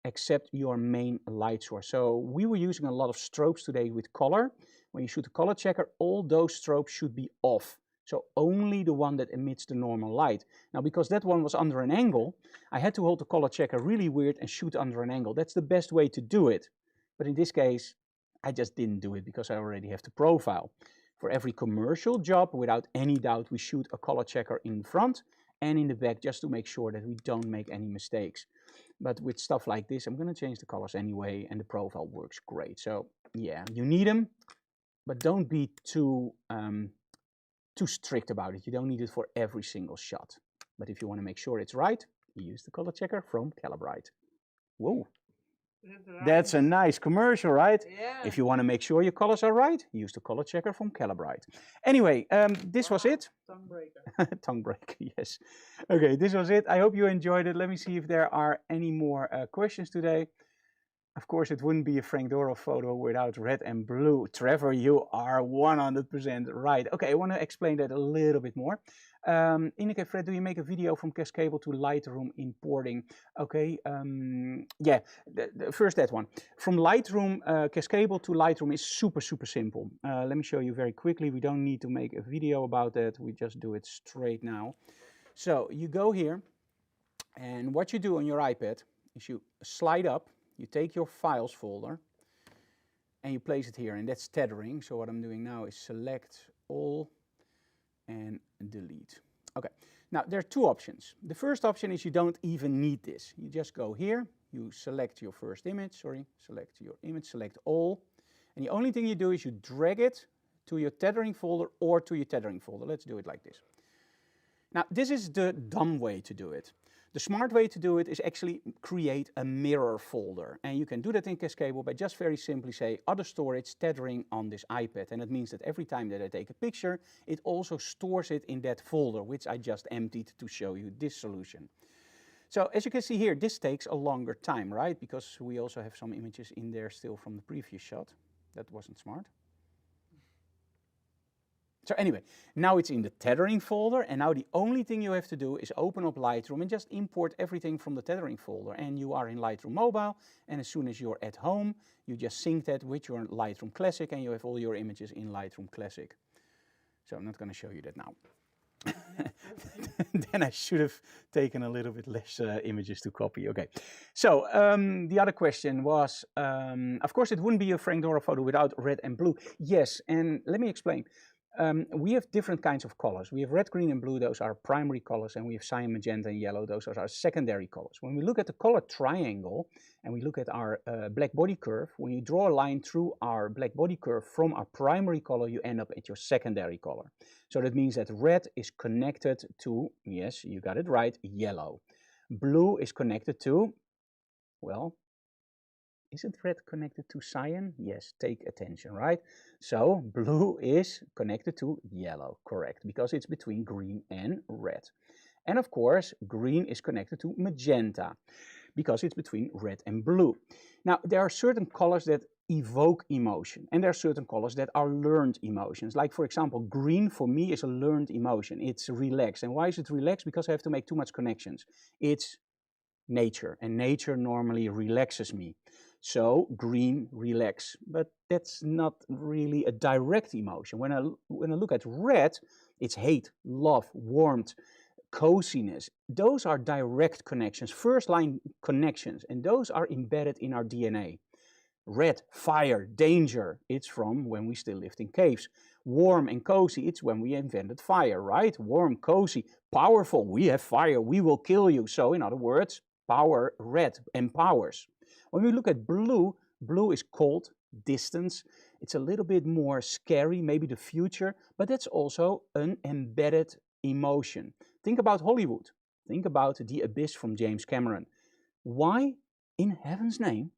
except your main light source. So we were using a lot of strobes today with color. When you shoot the color checker, all those strobes should be off. So only the one that emits the normal light. Now, because that one was under an angle, I had to hold the color checker really weird and shoot under an angle. That's the best way to do it. But in this case, I just didn't do it because I already have the profile. For every commercial job, without any doubt, we shoot a color checker in front and in the back just to make sure that we don't make any mistakes. But with stuff like this, I'm going to change the colors anyway, and the profile works great. So yeah, you need them, but don't be too strict about it. You don't need it for every single shot. But if you want to make sure it's right, you use the color checker from Calibrite. Whoa. That's a nice commercial, right? Yeah. If you want to make sure your colors are right, use the color checker from Calibrite. Anyway, this was it. Tongue breaker. Tongue breaker, yes. Okay, this was it. I hope you enjoyed it. Let me see if there are any more questions today. Of course, it wouldn't be a Frank Doro photo without red and blue. Trevor, you are 100% right. Okay, I want to explain that a little bit more. Ineke, Fred, do you make a video from Cascable to Lightroom importing? Okay, yeah, first that one. From Lightroom, Cascable to Lightroom is super simple. Let me show you very quickly. We don't need to make a video about that. We just do it straight now. So you go here, and what you do on your iPad is you slide up, you take your files folder, and you place it here, and that's tethering. So what I'm doing now is select all and delete. Okay, now there are two options. The first option is you don't even need this. You just go here, you select your first image, select your image, select all, and the only thing you do is you drag it to your tethering folder or to your tethering folder. Let's do it like this. Now this is the dumb way to do it. The smart way to do it is actually create a mirror folder. And you can do that in Cascable by just very simply say other storage tethering on this iPad. And it means that every time that I take a picture, it also stores it in that folder, which I just emptied to show you this solution. So as you can see here, this takes a longer time, right? Because we also have some images in there still from the previous shot. That wasn't smart. So anyway, now it's in the tethering folder, and now the only thing you have to do is open up Lightroom and just import everything from the tethering folder. And you are in Lightroom Mobile, and as soon as you're at home, you just sync that with your Lightroom Classic, and you have all your images in Lightroom Classic. So I'm not going to show you that now. Then I should have taken a little bit less images to copy. Okay, so the other question was, of course it wouldn't be a Frank Doro photo without red and blue. Yes, and let me explain. We have different kinds of colors. We have red, green, and blue. Those are primary colors, and we have cyan, magenta, and yellow. Those are our secondary colors. When we look at the color triangle and we look at our black body curve, when you draw a line through our black body curve from our primary color, you end up at your secondary color. So that means that red is connected to, yes, you got it right, yellow. Blue is connected to, well, isn't red connected to cyan? Yes, take attention, right? So blue is connected to yellow, correct, because it's between green and red. And of course, green is connected to magenta, because it's between red and blue. Now, there are certain colors that evoke emotion, and there are certain colors that are learned emotions. Like, for example, green for me is a learned emotion. It's relaxed. And why is it relaxed? Because I have to make too much connections. It's nature, and nature normally relaxes me. So green, relax, but that's not really a direct emotion. When I look at red, it's hate, love, warmth, coziness. Those are direct connections, first line connections, and those are embedded in our DNA. Red, fire, danger, it's from when we still lived in caves. Warm and cozy, it's when we invented fire, right? Warm, cozy, powerful, we have fire, we will kill you. So in other words, power, red, empowers. When we look at blue, blue is cold, distance. It's a little bit more scary, maybe the future, but that's also an embedded emotion. Think about Hollywood. Think about The Abyss from James Cameron. Why, in heaven's name,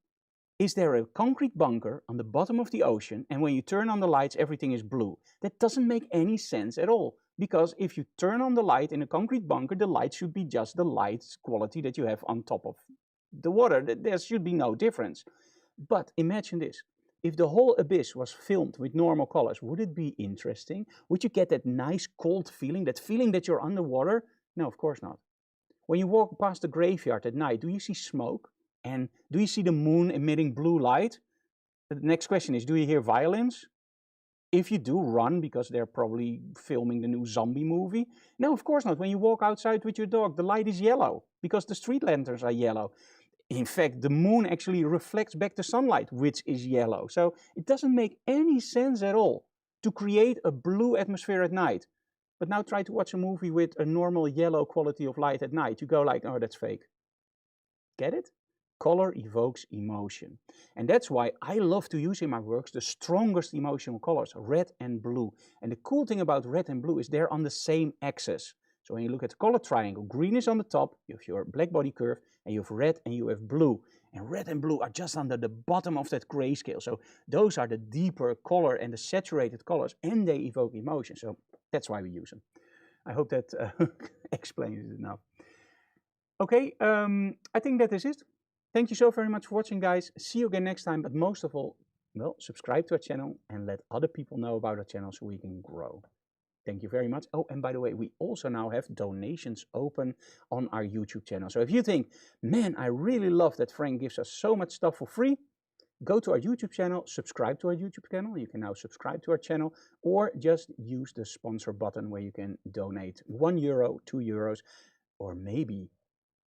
is there a concrete bunker on the bottom of the ocean, and when you turn on the lights, everything is blue? That doesn't make any sense at all. Because if you turn on the light in a concrete bunker, the light should be just the light quality that you have on top of the water. There should be no difference. But imagine this. If the whole abyss was filmed with normal colors, would it be interesting? Would you get that nice cold feeling that you're underwater? No, of course not. When you walk past the graveyard at night, do you see smoke? And do you see the moon emitting blue light? The next question is, do you hear violins? If you do, run, because they're probably filming the new zombie movie. No, of course not. When you walk outside with your dog, the light is yellow, because the street lanterns are yellow. In fact, the moon actually reflects back the sunlight, which is yellow. So it doesn't make any sense at all to create a blue atmosphere at night. But now try to watch a movie with a normal yellow quality of light at night. You go like, oh, that's fake. Get it? Color evokes emotion. And that's why I love to use in my works the strongest emotional colors, red and blue. And the cool thing about red and blue is they're on the same axis. So when you look at the color triangle, green is on the top, you have your black body curve, and you have red and you have blue. And red and blue are just under the bottom of that grayscale. So those are the deeper color and the saturated colors, and they evoke emotion. So that's why we use them. I hope that explains it enough. Okay, I think that is it. Thank you so very much for watching, guys. See you again next time. But most of all, well, subscribe to our channel and let other people know about our channel so we can grow. Thank you very much. Oh, and by the way, we also now have donations open on our YouTube channel. So if you think, man, I really love that Frank gives us so much stuff for free, go to our YouTube channel, subscribe to our YouTube channel. You can now subscribe to our channel, or just use the sponsor button where you can donate €1, €2, or maybe